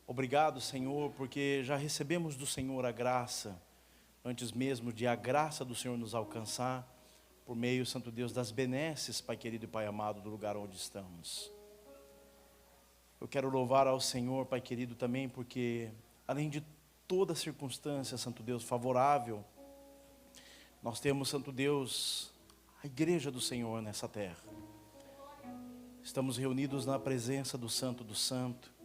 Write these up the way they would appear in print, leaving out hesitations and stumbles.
Obrigado, Senhor, porque já recebemos do Senhor a graça, antes mesmo de a graça do Senhor nos alcançar, por meio, Santo Deus, das benesses, Pai querido e Pai amado, do lugar onde estamos. Eu quero louvar ao Senhor, Pai querido, também, porque além de toda circunstância, Santo Deus, favorável, nós temos, Santo Deus, a igreja do Senhor nessa terra. Estamos reunidos na presença do Santo do Santo.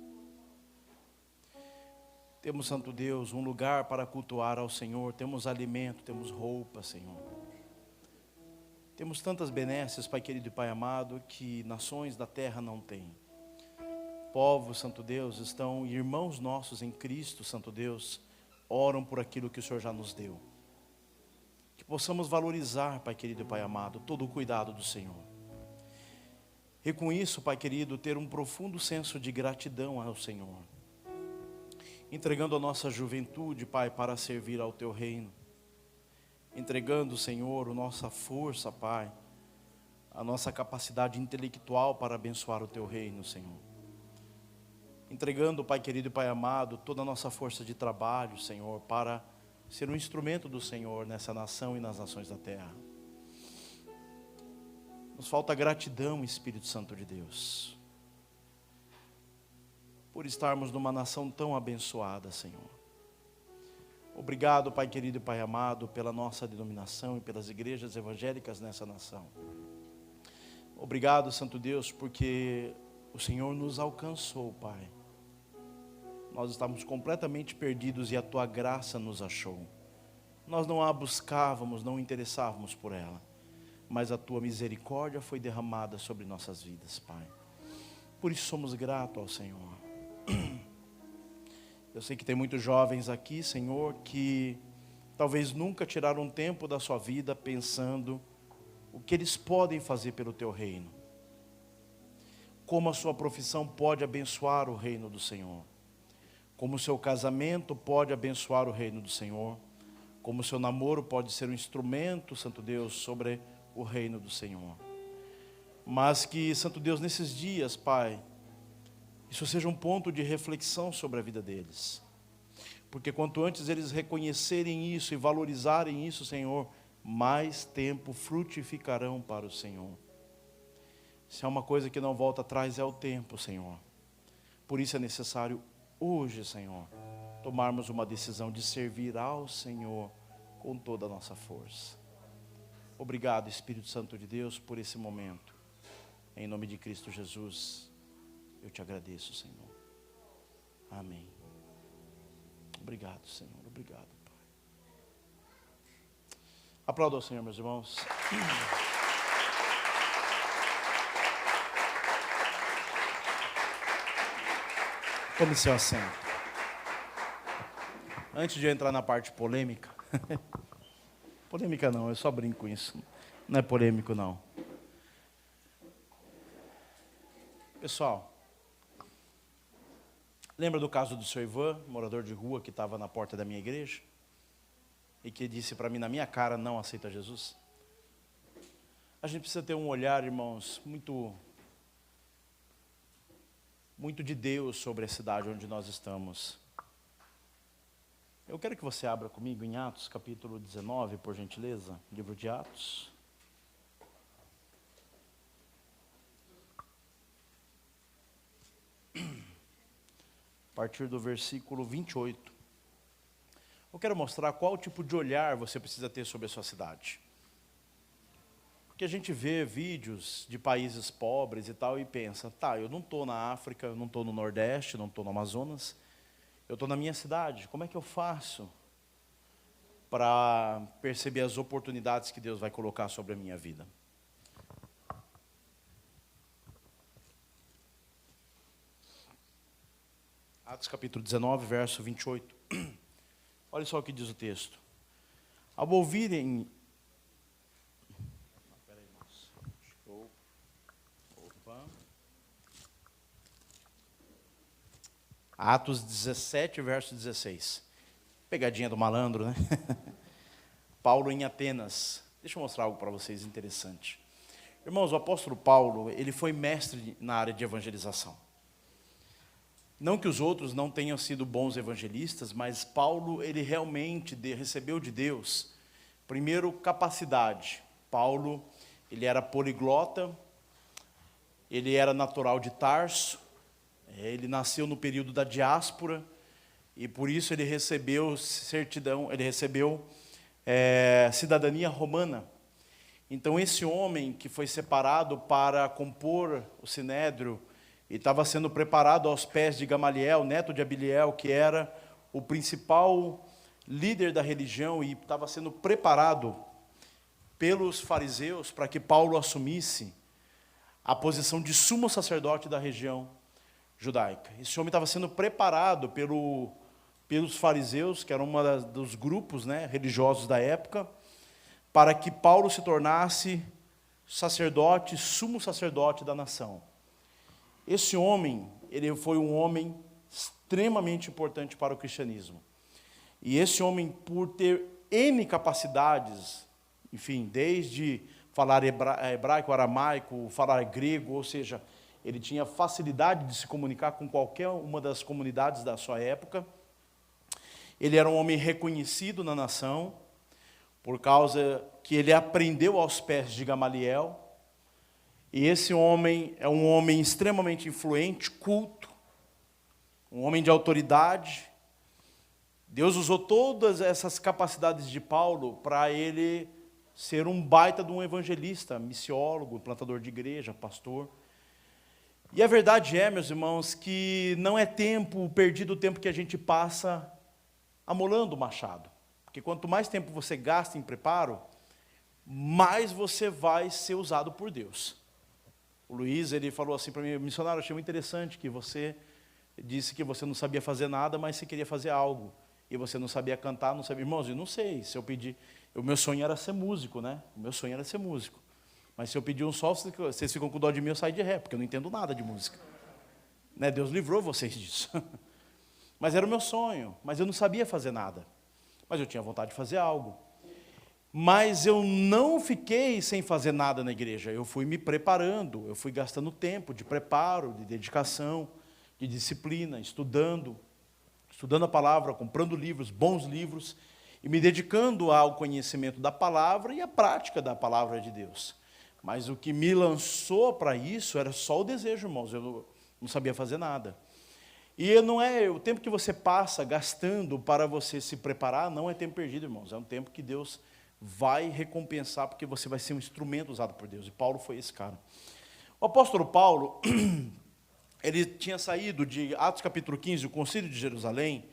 Temos, Santo Deus, um lugar para cultuar ao Senhor. Temos alimento, temos roupa, Senhor. Temos tantas benesses, Pai querido e Pai amado, que nações da terra não têm. Povos, Santo Deus, estão, irmãos nossos em Cristo, Santo Deus, oram por aquilo que o Senhor já nos deu. Que possamos valorizar, Pai querido e Pai amado, todo o cuidado do Senhor. E com isso, Pai querido, ter um profundo senso de gratidão ao Senhor. Entregando a nossa juventude, Pai, para servir ao Teu reino. Entregando, Senhor, a nossa força, Pai, a nossa capacidade intelectual para abençoar o Teu reino, Senhor. Entregando, Pai querido e Pai amado, toda a nossa força de trabalho, Senhor, para ser um instrumento do Senhor nessa nação e nas nações da terra. Nos falta gratidão, Espírito Santo de Deus, por estarmos numa nação tão abençoada, Senhor. Obrigado, Pai querido e Pai amado, pela nossa denominação e pelas igrejas evangélicas nessa nação. Obrigado, Santo Deus, porque o Senhor nos alcançou, Pai. Nós estávamos completamente perdidos e a Tua graça nos achou. Nós não a buscávamos, não interessávamos por ela, mas a Tua misericórdia foi derramada sobre nossas vidas, Pai. Por isso somos gratos ao Senhor. Eu sei que tem muitos jovens aqui, Senhor, que talvez nunca tiraram um tempo da sua vida pensando o que eles podem fazer pelo Teu reino. Como a sua profissão pode abençoar o reino do Senhor. Como o seu casamento pode abençoar o reino do Senhor. Como o seu namoro pode ser um instrumento, Santo Deus, sobre o reino do Senhor. Mas que, Santo Deus, nesses dias, Pai, isso seja um ponto de reflexão sobre a vida deles. Porque quanto antes eles reconhecerem isso e valorizarem isso, Senhor, mais tempo frutificarão para o Senhor. Se há uma coisa que não volta atrás é o tempo, Senhor. Por isso é necessário hoje, Senhor, tomarmos uma decisão de servir ao Senhor com toda a nossa força. Obrigado, Espírito Santo de Deus, por esse momento. Em nome de Cristo Jesus, eu te agradeço, Senhor. Amém. Obrigado, Senhor. Obrigado, Pai. Aplauda ao Senhor, meus irmãos. Tome seu assento. Antes de eu entrar na parte polêmica, polêmica não, eu só brinco com isso. Não é polêmico, não. Pessoal, lembra do caso do seu Ivan, morador de rua, que estava na porta da minha igreja? E que disse para mim, na minha cara, não aceita Jesus? A gente precisa ter um olhar, irmãos, muito de Deus sobre a cidade onde nós estamos. Eu quero que você abra comigo em Atos, capítulo 19, por gentileza, livro de Atos. A partir do versículo 28. Eu quero mostrar qual tipo de olhar você precisa ter sobre a sua cidade. Porque a gente vê vídeos de países pobres e tal e pensa, tá, eu não estou na África, eu não estou no Nordeste, não estou no Amazonas, eu estou na minha cidade. Como é que eu faço para perceber as oportunidades que Deus vai colocar sobre a minha vida? Atos capítulo 19, verso 28. Olha só o que diz o texto. Ao ouvirem... Atos 17, verso 16. Pegadinha do malandro, né? Paulo em Atenas. Deixa eu mostrar algo para vocês interessante. Irmãos, o apóstolo Paulo, ele foi mestre na área de evangelização. Não que os outros não tenham sido bons evangelistas, mas Paulo, ele realmente recebeu de Deus, primeiro, capacidade. Paulo, ele era poliglota, ele era natural de Tarso, ele nasceu no período da diáspora, e por isso ele recebeu certidão, ele recebeu cidadania romana. Então esse homem que foi separado para compor o Sinédrio, e estava sendo preparado aos pés de Gamaliel, neto de Abiliel, que era o principal líder da religião, e estava sendo preparado pelos fariseus para que Paulo assumisse a posição de sumo sacerdote da região judaica. Esse homem estava sendo preparado pelos fariseus, que era um dos grupos, né, religiosos da época, para que Paulo se tornasse sacerdote, sumo sacerdote da nação. Esse homem, ele foi um homem extremamente importante para o cristianismo. E esse homem, por ter N capacidades, enfim, desde falar hebraico, aramaico, falar grego, ou seja, ele tinha facilidade de se comunicar com qualquer uma das comunidades da sua época. Ele era um homem reconhecido na nação, por causa que ele aprendeu aos pés de Gamaliel. E esse homem é um homem extremamente influente, culto, um homem de autoridade. Deus usou todas essas capacidades de Paulo para ele ser um baita de um evangelista, missiólogo, plantador de igreja, pastor. E a verdade é, meus irmãos, que não é tempo perdido o tempo que a gente passa amolando o machado. Porque quanto mais tempo você gasta em preparo, mais você vai ser usado por Deus. O Luiz, ele falou assim para mim: missionário, achei muito interessante que você disse que você não sabia fazer nada, mas você queria fazer algo. E você não sabia cantar, não sabia. Irmãos, eu não sei, se eu pedir... O meu sonho era ser músico, né? O meu sonho era ser músico. Mas se eu pedir um sol, vocês ficam com dó de mim, eu saio de ré, porque eu não entendo nada de música. Né? Deus livrou vocês disso. Mas era o meu sonho, mas eu não sabia fazer nada. Mas eu tinha vontade de fazer algo. Mas eu não fiquei sem fazer nada na igreja. Eu fui me preparando, eu fui gastando tempo de preparo, de dedicação, de disciplina, estudando a palavra, comprando livros, bons livros, e me dedicando ao conhecimento da palavra e à prática da palavra de Deus. Mas o que me lançou para isso era só o desejo, irmãos. Eu não sabia fazer nada. E não é o tempo que você passa gastando para você se preparar, não é tempo perdido, irmãos. É um tempo que Deus vai recompensar, porque você vai ser um instrumento usado por Deus. E Paulo foi esse cara. O apóstolo Paulo, ele tinha saído de Atos capítulo 15, o concílio de Jerusalém.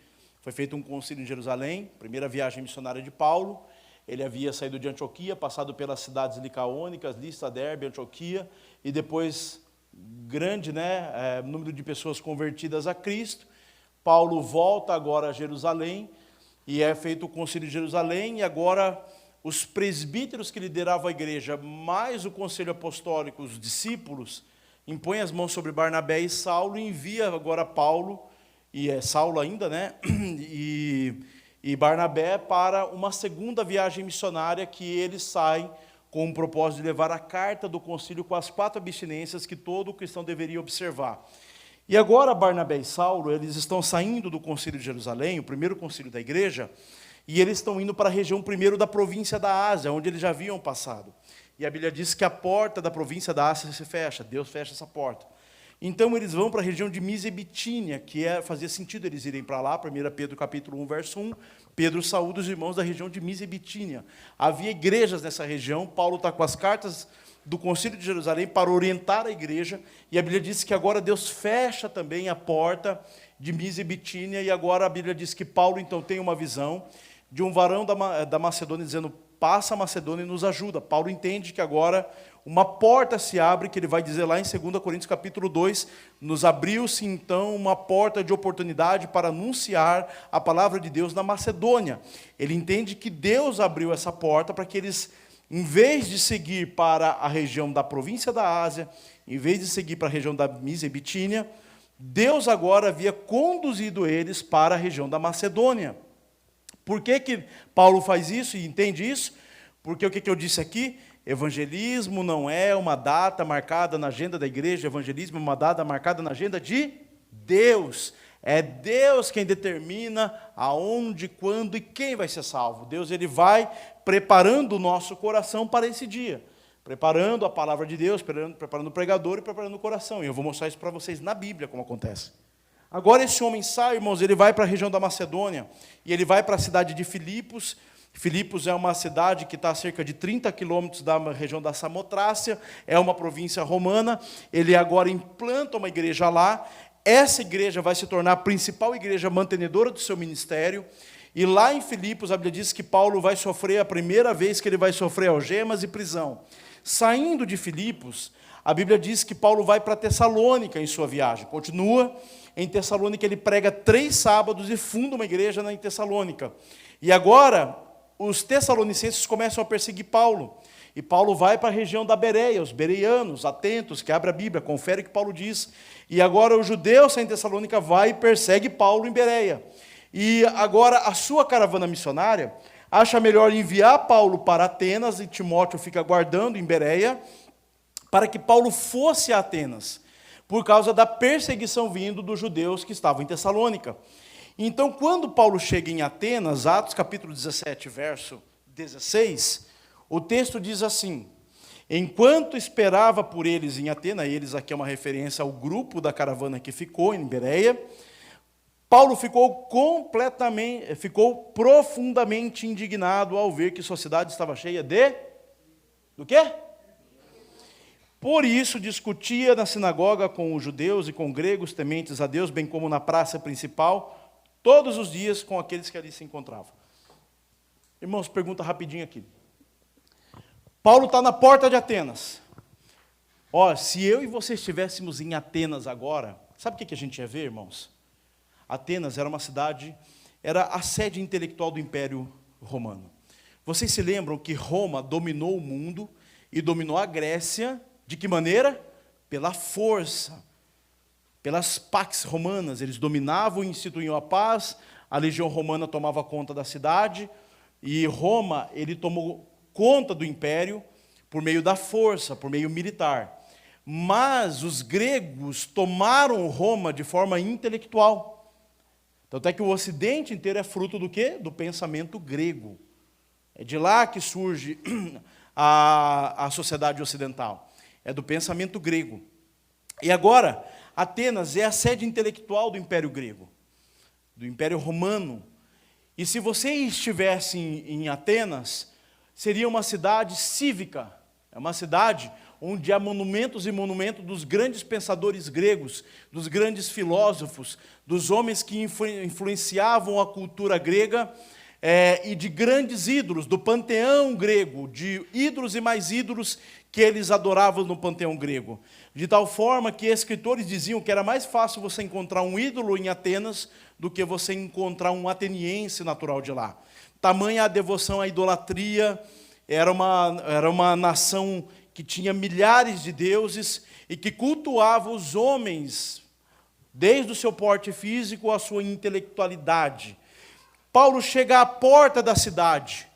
Foi feito um concílio em Jerusalém, primeira viagem missionária de Paulo. Ele havia saído de Antioquia, passado pelas cidades licaônicas, Listra, Derbe, Antioquia, e depois grande, número de pessoas convertidas a Cristo. Paulo volta agora a Jerusalém, e é feito o concílio de Jerusalém, e agora os presbíteros que lideravam a igreja, mais o conselho apostólico, os discípulos, impõem as mãos sobre Barnabé e Saulo, e envia agora Paulo, e é Saulo ainda, e Barnabé para uma segunda viagem missionária, que eles saem com o propósito de levar a carta do concílio com as 4 abstinências que todo cristão deveria observar. E agora Barnabé e Saulo, eles estão saindo do concílio de Jerusalém, o primeiro concílio da igreja, e eles estão indo para a região primeiro da província da Ásia, onde eles já haviam passado. E a Bíblia diz que a porta da província da Ásia se fecha, Deus fecha essa porta. Então eles vão para a região de Mísia e Bitínia, que fazia sentido eles irem para lá, 1 Pedro capítulo 1, verso 1, Pedro saúda os irmãos da região de Mísia e Bitínia. Havia igrejas nessa região, Paulo está com as cartas do concílio de Jerusalém para orientar a igreja, e a Bíblia diz que agora Deus fecha também a porta de Mísia e Bitínia, e agora a Bíblia diz que Paulo então tem uma visão de um varão da Macedônia dizendo: passa a Macedônia e nos ajuda. Paulo entende que agora uma porta se abre, que ele vai dizer lá em 2 Coríntios capítulo 2, nos abriu-se então uma porta de oportunidade para anunciar a palavra de Deus na Macedônia. Ele entende que Deus abriu essa porta para que eles, em vez de seguir para a região da província da Ásia, em vez de seguir para a região da Mísia e Bitínia, Deus agora havia conduzido eles para a região da Macedônia. Por que Paulo faz isso e entende isso? Porque o que eu disse aqui? Evangelismo não é uma data marcada na agenda da igreja, evangelismo é uma data marcada na agenda de Deus. É Deus quem determina aonde, quando e quem vai ser salvo. Deus, ele vai preparando o nosso coração para esse dia. Preparando a palavra de Deus, preparando o pregador e preparando o coração. E eu vou mostrar isso para vocês na Bíblia, como acontece. Agora esse homem sai, irmãos, ele vai para a região da Macedônia. E ele vai para a cidade de Filipos. Filipos é uma cidade que está a cerca de 30 quilômetros da região da Samotrácia. É uma província romana. Ele agora implanta uma igreja lá. Essa igreja vai se tornar a principal igreja mantenedora do seu ministério. E lá em Filipos, a Bíblia diz que Paulo vai sofrer, a primeira vez que ele vai sofrer algemas e prisão. Saindo de Filipos, a Bíblia diz que Paulo vai para Tessalônica em sua viagem. Continua em Tessalônica, ele prega 3 sábados e funda uma igreja em Tessalônica. E agora, os tessalonicenses começam a perseguir Paulo. E Paulo vai para a região da Bereia, os bereianos, atentos, que abre a Bíblia, confere o que Paulo diz. E agora o judeu em Tessalônica vai e persegue Paulo em Bereia. E agora a sua caravana missionária acha melhor enviar Paulo para Atenas, e Timóteo fica aguardando em Bereia, para que Paulo fosse a Atenas, por causa da perseguição vindo dos judeus que estavam em Tessalônica. Então, quando Paulo chega em Atenas, Atos capítulo 17, verso 16, o texto diz assim: enquanto esperava por eles em Atenas, eles aqui é uma referência ao grupo da caravana que ficou em Bereia, Paulo ficou profundamente indignado ao ver que sua cidade estava cheia do quê? Por isso discutia na sinagoga com os judeus e com gregos tementes a Deus, bem como na praça principal, todos os dias com aqueles que ali se encontravam. Irmãos, pergunta rapidinho aqui. Paulo está na porta de Atenas. Ó, se eu e você estivéssemos em Atenas agora, sabe o que a gente ia ver, irmãos? Atenas era uma cidade, era a sede intelectual do Império Romano. Vocês se lembram que Roma dominou o mundo e dominou a Grécia, de que maneira? Pela força, pelas pax romanas. Eles dominavam e instituíam a paz, a legião romana tomava conta da cidade, e Roma, ele tomou conta do império por meio da força, por meio militar. Mas os gregos tomaram Roma de forma intelectual. Tanto é que o Ocidente inteiro é fruto do quê? Do pensamento grego. É de lá que surge a sociedade ocidental. É do pensamento grego. E agora, Atenas é a sede intelectual do Império Grego, do Império Romano. E se você estivesse em Atenas, seria uma cidade cívica. É uma cidade onde há monumentos e monumentos dos grandes pensadores gregos, dos grandes filósofos, dos homens que influenciavam a cultura grega, e de grandes ídolos, do panteão grego, de ídolos e mais ídolos que eles adoravam no panteão grego. De tal forma que escritores diziam que era mais fácil você encontrar um ídolo em Atenas do que você encontrar um ateniense natural de lá. Tamanha a devoção à idolatria, era uma nação que tinha milhares de deuses e que cultuava os homens, desde o seu porte físico à sua intelectualidade. Paulo chega à porta da cidade,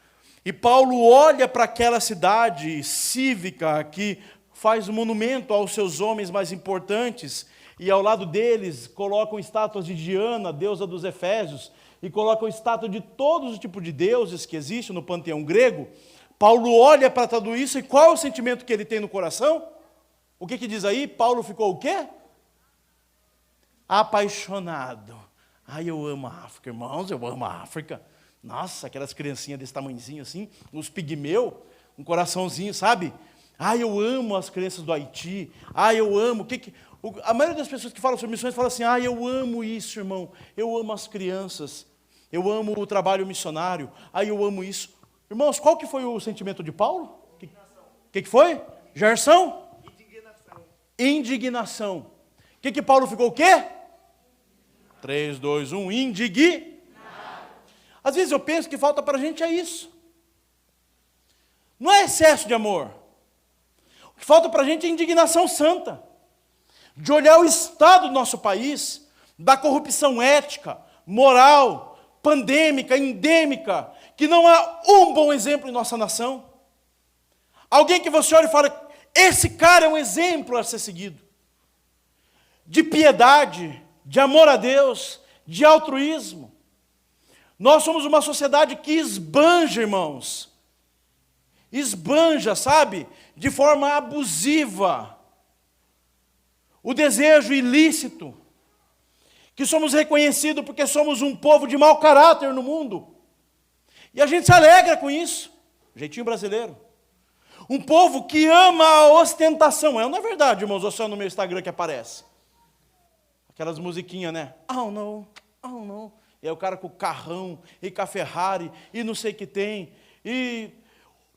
e Paulo olha para aquela cidade cívica que faz um monumento aos seus homens mais importantes, e ao lado deles colocam estátuas de Diana, deusa dos Efésios, e colocam estátuas de todos os tipos de deuses que existem no panteão grego. Paulo olha para tudo isso, e qual é o sentimento que ele tem no coração? O que diz aí? Paulo ficou o quê? Apaixonado. Ai, eu amo a África, irmãos, eu amo a África. Nossa, aquelas criancinhas desse tamanhozinho assim, uns pigmeu, um coraçãozinho, sabe? Ai, eu amo as crianças do Haiti. Ai, eu amo. A maioria das pessoas que falam sobre missões falam assim: ai, eu amo isso, irmão. Eu amo as crianças. Eu amo o trabalho missionário. Ai, eu amo isso. Irmãos, qual que foi o sentimento de Paulo? O que foi? Gerson? Indignação. O que Paulo ficou o quê? 3, 2, 1, indignado. Às vezes eu penso que falta para a gente é isso. Não é excesso de amor. O que falta para a gente é indignação santa. De olhar o estado do nosso país, da corrupção ética, moral, pandêmica, endêmica, que não há um bom exemplo em nossa nação. Alguém que você olha e fala: esse cara é um exemplo a ser seguido. De piedade, de amor a Deus, de altruísmo. Nós somos uma sociedade que esbanja, irmãos. Esbanja, sabe? De forma abusiva. O desejo ilícito. Que somos reconhecidos porque somos um povo de mau caráter no mundo. E a gente se alegra com isso. Jeitinho brasileiro. Um povo que ama a ostentação. Não é verdade, irmãos, ou só no meu Instagram que aparece. Aquelas musiquinhas, né? Oh, não, oh, não. E aí o cara com o carrão, e com a Ferrari, e não sei o que tem. E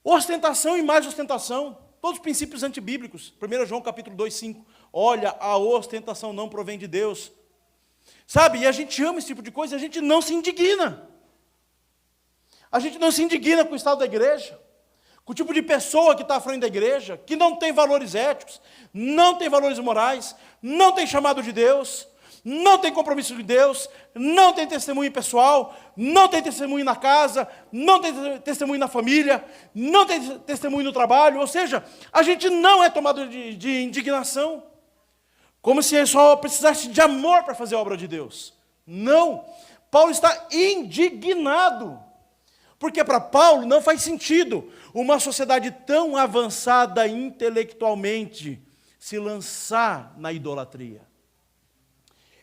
ostentação e mais ostentação. Todos os princípios antibíblicos. 1 João capítulo 2, 5. Olha, a ostentação não provém de Deus. Sabe, e a gente ama esse tipo de coisa, a gente não se indigna. A gente não se indigna com o estado da igreja. Com o tipo de pessoa que está à frente da igreja, que não tem valores éticos, não tem valores morais, não tem chamado de Deus, não tem compromisso de Deus, não tem testemunho pessoal, não tem testemunho na casa, não tem testemunho na família, não tem testemunho no trabalho, ou seja, a gente não é tomado de indignação, como se só precisasse de amor para fazer a obra de Deus. Não, Paulo está indignado. Porque para Paulo não faz sentido uma sociedade tão avançada intelectualmente se lançar na idolatria.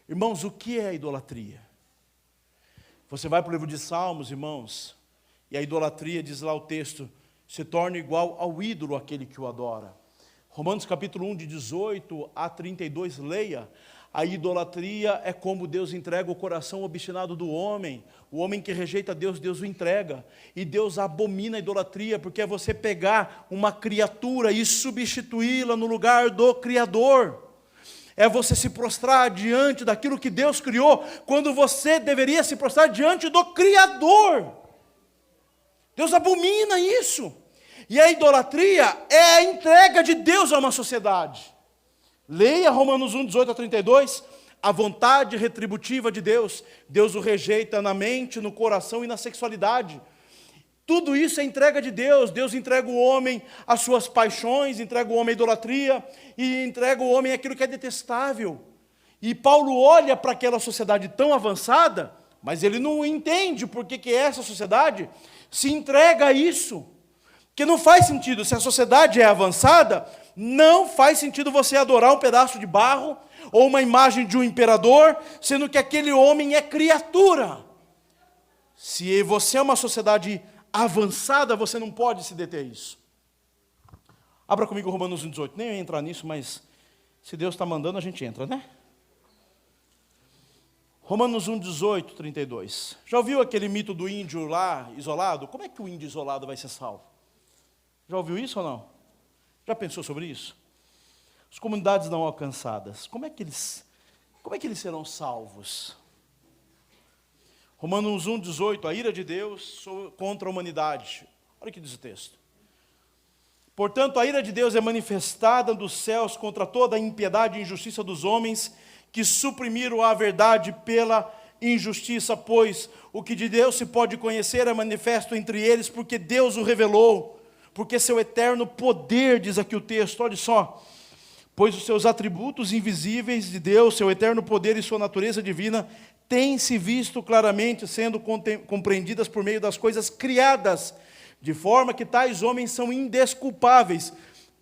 Irmãos, o que é a idolatria? Você vai para o livro de Salmos, irmãos, e a idolatria, diz lá o texto, se torna igual ao ídolo aquele que o adora. Romanos capítulo 1, de 18 a 32, leia. A idolatria é como Deus entrega o coração obstinado do homem. O homem que rejeita Deus, Deus o entrega. E Deus abomina a idolatria, porque é você pegar uma criatura e substituí-la no lugar do Criador. É você se prostrar diante daquilo que Deus criou, quando você deveria se prostrar diante do Criador. Deus abomina isso. E a idolatria é a entrega de Deus a uma sociedade. Leia Romanos 1, 18 a 32, a vontade retributiva de Deus. Deus o rejeita na mente, no coração e na sexualidade. Tudo isso é entrega de Deus. Deus entrega o homem às suas paixões, entrega o homem à idolatria, e entrega o homem àquilo que é detestável. E Paulo olha para aquela sociedade tão avançada, mas ele não entende por que essa sociedade se entrega a isso. Porque não faz sentido, se a sociedade é avançada, não faz sentido você adorar um pedaço de barro ou uma imagem de um imperador, sendo que aquele homem é criatura. Se você é uma sociedade avançada, você não pode se deter a isso. Abra comigo Romanos 1,18. Nem ia entrar nisso, mas se Deus está mandando, a gente entra, né? Romanos 1,18, 32. Já ouviu aquele mito do índio lá, isolado? Como é que o índio isolado vai ser salvo? Já ouviu isso ou não? Já pensou sobre isso? As comunidades não alcançadas, como é que eles serão salvos? Romanos 1,18, a ira de Deus contra a humanidade. Olha o que diz o texto. Portanto, a ira de Deus é manifestada dos céus contra toda a impiedade e injustiça dos homens que suprimiram a verdade pela injustiça, pois o que de Deus se pode conhecer é manifesto entre eles, porque Deus o revelou. Porque seu eterno poder, diz aqui o texto, olha só, pois os seus atributos invisíveis de Deus, seu eterno poder e sua natureza divina, têm se visto claramente sendo compreendidas por meio das coisas criadas, de forma que tais homens são indesculpáveis,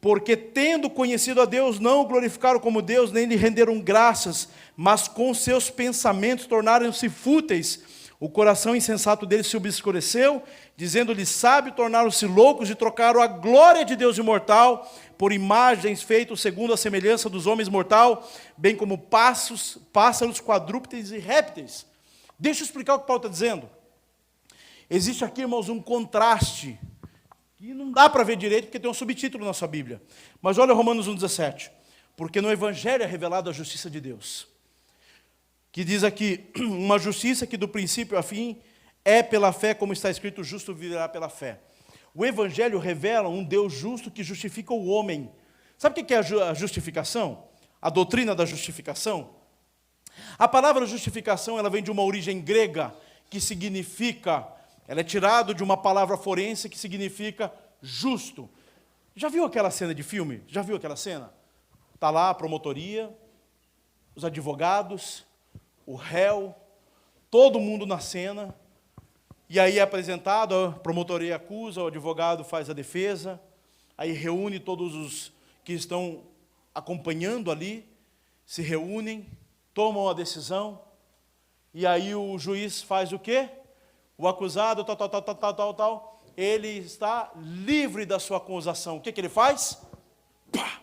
porque tendo conhecido a Deus, não o glorificaram como Deus, nem lhe renderam graças, mas com seus pensamentos tornaram-se fúteis. O coração insensato deles se obscureceu, dizendo-lhes sábio, tornaram-se loucos e trocaram a glória de Deus imortal por imagens feitas segundo a semelhança dos homens mortal, bem como pássaros, quadrúpedes e répteis. Deixa eu explicar o que Paulo está dizendo. Existe aqui, irmãos, um contraste, que não dá para ver direito, porque tem um subtítulo na sua Bíblia. Mas olha Romanos 1,17. Porque no Evangelho é revelada a justiça de Deus. Que diz aqui, uma justiça que do princípio a fim é pela fé, como está escrito, o justo viverá pela fé. O Evangelho revela um Deus justo que justifica o homem. Sabe o que é a justificação? A doutrina da justificação? A palavra justificação, ela vem de uma origem grega, que significa, ela é tirada de uma palavra forense, que significa justo. Já viu aquela cena de filme? Já viu aquela cena? Está lá a promotoria, os advogados, o réu, todo mundo na cena, e aí é apresentado, a promotoria acusa, o advogado faz a defesa, aí reúne todos os que estão acompanhando ali, se reúnem, tomam a decisão, e aí o juiz faz o quê? O acusado, tal, ele está livre da sua acusação. O que ele faz? Pá!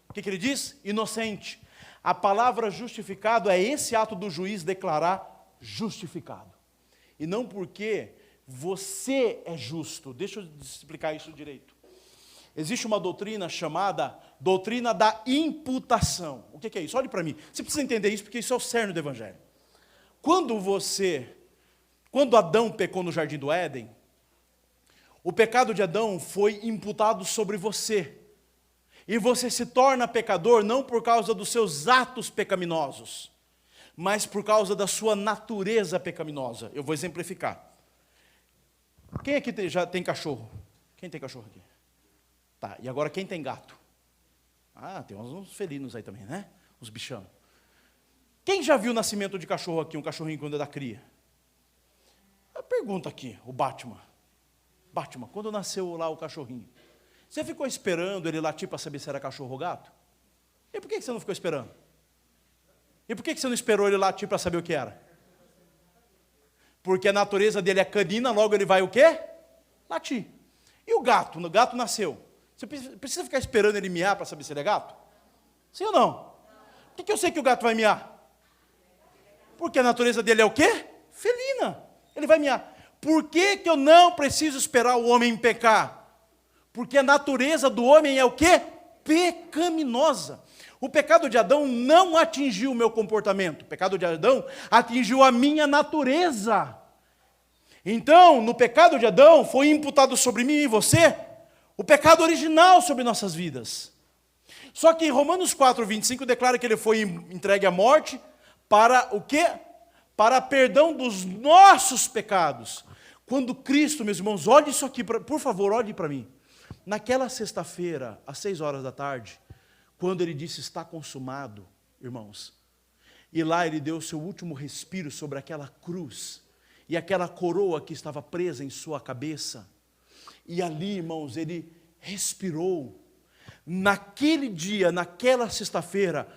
O que ele diz? Inocente. A palavra justificado é esse ato do juiz declarar justificado. E não porque você é justo. Deixa eu explicar isso direito. Existe uma doutrina chamada doutrina da imputação. O que é isso? Olhe para mim. Você precisa entender isso porque isso é o cerne do Evangelho. Quando Adão pecou no Jardim do Éden, o pecado de Adão foi imputado sobre você. E você se torna pecador não por causa dos seus atos pecaminosos, mas por causa da sua natureza pecaminosa. Eu vou exemplificar. Quem aqui já tem cachorro? Quem tem cachorro aqui? Tá, e agora quem tem gato? Ah, tem uns felinos aí também, né? Uns bichão. Quem já viu o nascimento de cachorro aqui, um cachorrinho quando é da cria? A pergunta aqui, o Batman. Batman, quando nasceu lá o cachorrinho, você ficou esperando ele latir para saber se era cachorro ou gato? E por que você não ficou esperando? E por que você não esperou ele latir para saber o que era? Porque a natureza dele é canina, logo ele vai o quê? Latir. E o gato? O gato nasceu. Você precisa ficar esperando ele miar para saber se ele é gato? Sim ou não? Por que eu sei que o gato vai miar? Porque a natureza dele é o quê? Felina. Ele vai miar. Por que eu não preciso esperar o homem pecar? Porque a natureza do homem é o quê? Pecaminosa. O pecado de Adão não atingiu o meu comportamento. O pecado de Adão atingiu a minha natureza. Então, no pecado de Adão, foi imputado sobre mim e você o pecado original sobre nossas vidas. Só que em Romanos 4:25 declara que ele foi entregue à morte para o quê? Para perdão dos nossos pecados. Quando Cristo, meus irmãos, olhe isso aqui, por favor, olhe para mim. Naquela sexta-feira, às 6 horas da tarde, quando ele disse está consumado, irmãos, e lá ele deu o seu último respiro sobre aquela cruz, e aquela coroa que estava presa em sua cabeça, e ali, irmãos, ele respirou. Naquele dia, naquela sexta-feira,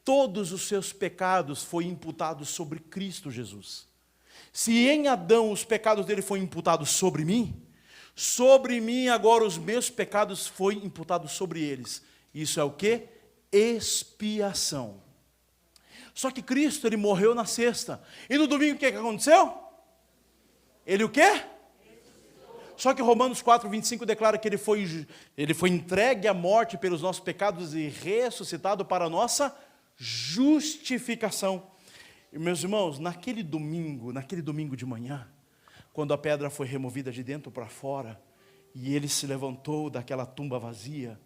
todos os seus pecados foram imputados sobre Cristo Jesus. Se em Adão os pecados dele foram imputados sobre mim agora os meus pecados foram imputados sobre eles. Isso é o quê? Expiação. Só que Cristo, ele morreu na sexta. E no domingo o que aconteceu? Ele o quê? Só que Romanos 4:25 declara que ele foi entregue à morte pelos nossos pecados e ressuscitado para a nossa justificação. E, meus irmãos, naquele domingo de manhã, quando a pedra foi removida de dentro para fora, e ele se levantou daquela tumba vazia,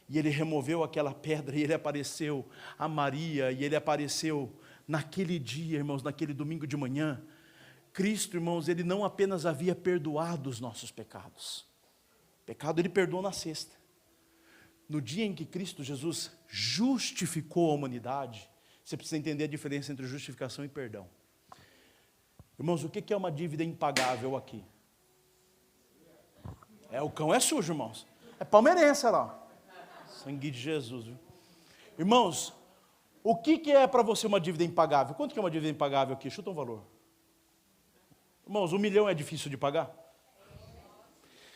e ele removeu aquela pedra, e ele apareceu a Maria, e ele apareceu naquele dia, irmãos, naquele domingo de manhã. Cristo, irmãos, ele não apenas havia perdoado os nossos pecados. Pecado ele perdoou na sexta. No dia em que Cristo Jesus justificou a humanidade, você precisa entender a diferença entre justificação e perdão. Irmãos, o que é uma dívida impagável aqui? O cão é sujo, irmãos. É palmeirense, olha lá. Sangue de Jesus, viu? Irmãos, o que é para você uma dívida impagável? Quanto que é uma dívida impagável aqui? Chuta um valor. Irmãos, 1 milhão é difícil de pagar?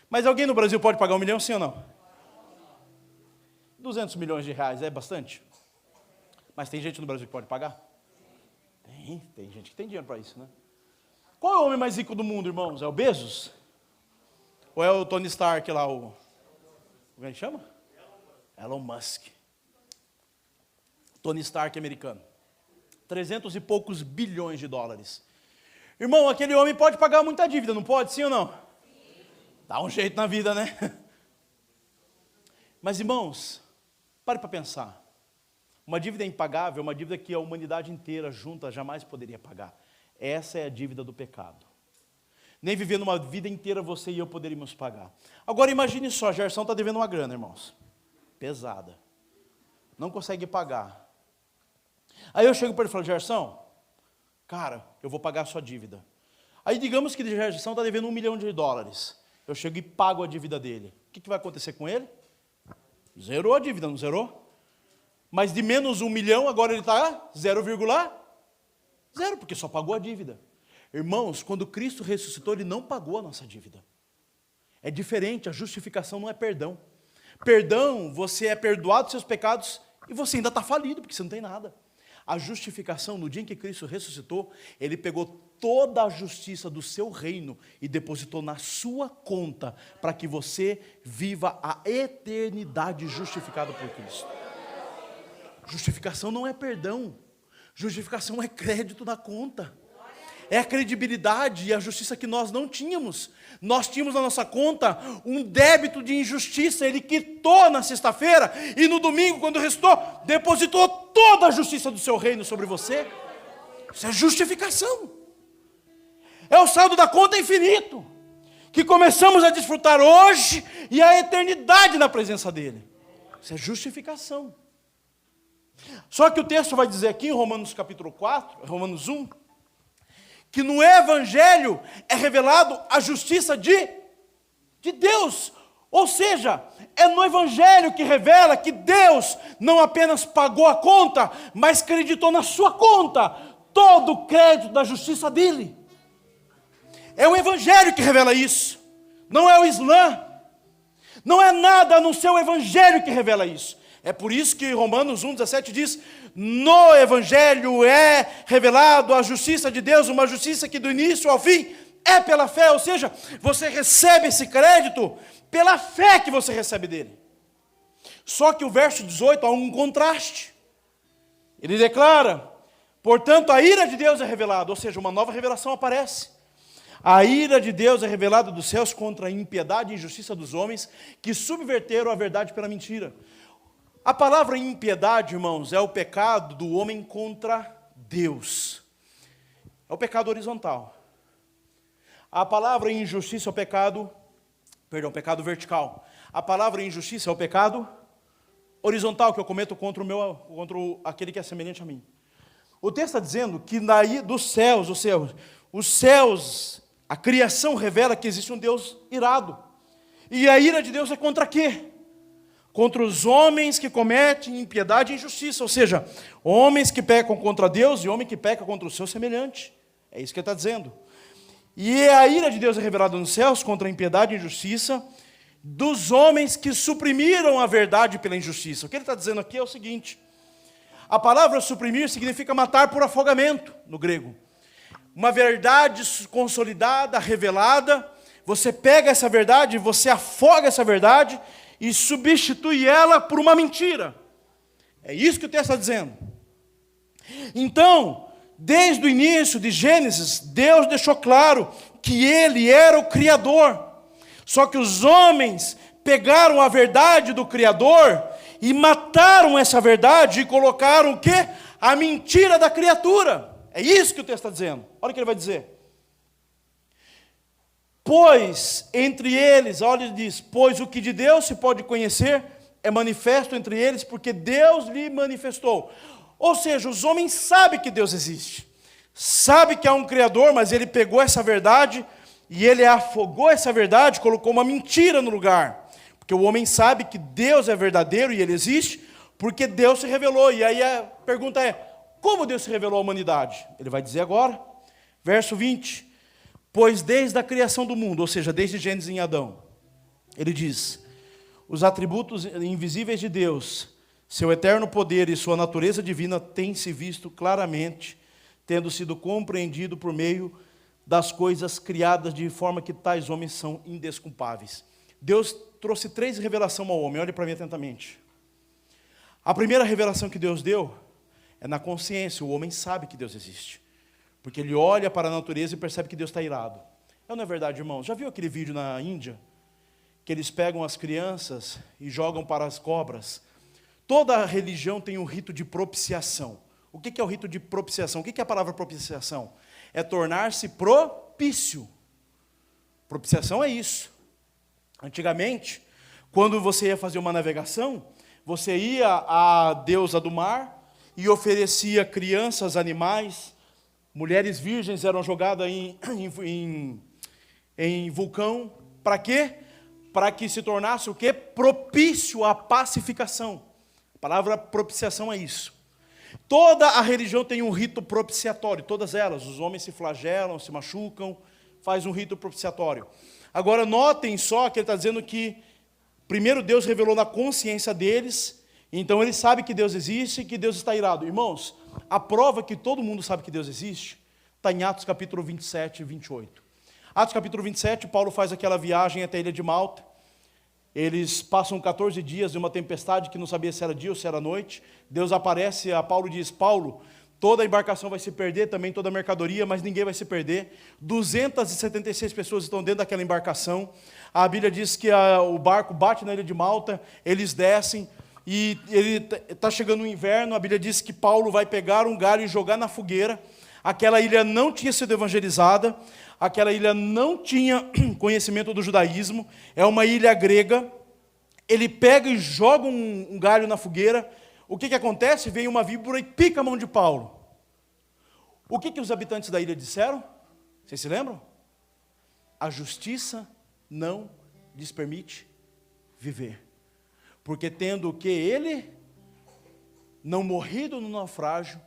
Mas alguém no Brasil pode pagar 1 milhão, sim ou não? 200 milhões de reais é bastante? Mas tem gente no Brasil que pode pagar? Tem gente que tem dinheiro para isso, né? Qual é o homem mais rico do mundo, irmãos? É o Bezos? Ou é o Tony Stark lá, como é que chama? Elon Musk. Tony Stark americano. 300 e poucos bilhões de dólares. Irmão, aquele homem pode pagar muita dívida, não pode? Sim ou não? Sim. Dá um jeito na vida, né? Mas, irmãos, pare para pensar. Uma dívida impagável é uma dívida que a humanidade inteira junta jamais poderia pagar. Essa é a dívida do pecado. Nem vivendo uma vida inteira você e eu poderíamos pagar. Agora imagine só, Gerson está devendo uma grana, irmãos. Pesada. Não consegue pagar. Aí eu chego para ele e falo, Gerson, cara, eu vou pagar a sua dívida. Aí digamos que Gerson está devendo $1 milhão. Eu chego e pago a dívida dele. O que vai acontecer com ele? Zerou a dívida, não zerou? Mas de menos 1 milhão, agora ele está 0,0, porque só pagou a dívida. Irmãos, quando Cristo ressuscitou, Ele não pagou a nossa dívida. É diferente, a justificação não é perdão. Perdão, você é perdoado dos seus pecados e você ainda está falido, porque você não tem nada. A justificação, no dia em que Cristo ressuscitou, Ele pegou toda a justiça do seu reino e depositou na sua conta, para que você viva a eternidade justificado por Cristo. Justificação não é perdão, justificação é crédito na conta. É a credibilidade e a justiça que nós não tínhamos. Nós tínhamos na nossa conta um débito de injustiça. Ele quitou na sexta-feira e no domingo, quando restou, depositou toda a justiça do seu reino sobre você. Isso é justificação. É o saldo da conta infinito, que começamos a desfrutar hoje e a eternidade na presença dEle. Isso é justificação. Só que o texto vai dizer aqui em Romanos capítulo 4, Romanos 1, que no Evangelho é revelado a justiça de Deus. Ou seja, é no Evangelho que revela que Deus não apenas pagou a conta, mas creditou na sua conta todo o crédito da justiça dele. É o Evangelho que revela isso, não é o Islã. Não é nada a não ser o Evangelho que revela isso. É por isso que Romanos 1,17 diz: no Evangelho é revelado a justiça de Deus, uma justiça que do início ao fim é pela fé. Ou seja, você recebe esse crédito pela fé que você recebe dele. Só que o verso 18 há um contraste. Ele declara: portanto a ira de Deus é revelada, ou seja, uma nova revelação aparece. A ira de Deus é revelada dos céus contra a impiedade e injustiça dos homens que subverteram a verdade pela mentira. A palavra impiedade, irmãos, é o pecado do homem contra Deus. É o pecado horizontal. A palavra injustiça é o pecado vertical. A palavra injustiça é o pecado horizontal que eu cometo contra aquele que é semelhante a mim. O texto está dizendo que dos céus, os céus, a criação revela que existe um Deus irado. E a ira de Deus é contra quê? Contra os homens que cometem impiedade e injustiça, ou seja, homens que pecam contra Deus e homem que peca contra o seu semelhante. É isso que ele está dizendo. E a ira de Deus é revelada nos céus contra a impiedade e injustiça dos homens que suprimiram a verdade pela injustiça. O que ele está dizendo aqui é o seguinte: a palavra suprimir significa matar por afogamento, no grego. Uma verdade consolidada, revelada, você pega essa verdade, você afoga essa verdade e substitui ela por uma mentira. É isso que o texto está dizendo. Então, desde o início de Gênesis, Deus deixou claro que Ele era o Criador. Só que os homens pegaram a verdade do Criador e mataram essa verdade e colocaram o quê? A mentira da criatura. É isso que o texto está dizendo. Olha o que ele vai dizer. Pois entre eles, olha, ele diz: pois o que de Deus se pode conhecer é manifesto entre eles, porque Deus lhe manifestou. Ou seja, os homens sabem que Deus existe, sabem que há um Criador, mas ele pegou essa verdade e ele afogou essa verdade, colocou uma mentira no lugar. Porque o homem sabe que Deus é verdadeiro e ele existe, porque Deus se revelou. E aí a pergunta é: como Deus se revelou à humanidade? Ele vai dizer agora, verso 20: pois desde a criação do mundo, ou seja, desde Gênesis em Adão, ele diz: os atributos invisíveis de Deus, seu eterno poder e sua natureza divina têm se visto claramente, tendo sido compreendido por meio das coisas criadas, de forma que tais homens são indesculpáveis. Deus trouxe 3 revelações ao homem, olhe para mim atentamente. A primeira revelação que Deus deu é na consciência. O homem sabe que Deus existe, porque ele olha para a natureza e percebe que Deus está irado. Não é verdade, irmãos? Já viu aquele vídeo na Índia? Que eles pegam as crianças e jogam para as cobras. Toda religião tem um rito de propiciação. O que é o rito de propiciação? O que é a palavra propiciação? É tornar-se propício. Propiciação é isso. Antigamente, quando você ia fazer uma navegação, você ia à deusa do mar e oferecia crianças, animais, mulheres virgens eram jogadas em vulcão, para quê? Para que se tornasse o quê? Propício à pacificação. A palavra propiciação é isso. Toda a religião tem um rito propiciatório, todas elas. Os homens se flagelam, se machucam, faz um rito propiciatório. Agora notem só que ele está dizendo que primeiro Deus revelou na consciência deles, então eles sabem que Deus existe e que Deus está irado. Irmãos, a prova que todo mundo sabe que Deus existe está em Atos capítulo 27 e 28. Atos capítulo 27, Paulo faz aquela viagem até a ilha de Malta. Eles passam 14 dias de uma tempestade que não sabia se era dia ou se era noite. Deus aparece a Paulo e diz: Paulo, toda a embarcação vai se perder, também toda a mercadoria, mas ninguém vai se perder. 276 pessoas estão dentro daquela embarcação. A Bíblia diz que o barco bate na ilha de Malta, eles descem, e ele está chegando o inverno. A Bíblia diz que Paulo vai pegar um galho e jogar na fogueira. Aquela ilha não tinha sido evangelizada, aquela ilha não tinha conhecimento do judaísmo, é uma ilha grega. Ele pega e joga um galho na fogueira. O que acontece? Vem uma víbora e pica a mão de Paulo. O que os habitantes da ilha disseram? Vocês se lembram? A justiça não lhes permite viver. Porque tendo o que ele não morrido no naufrágio,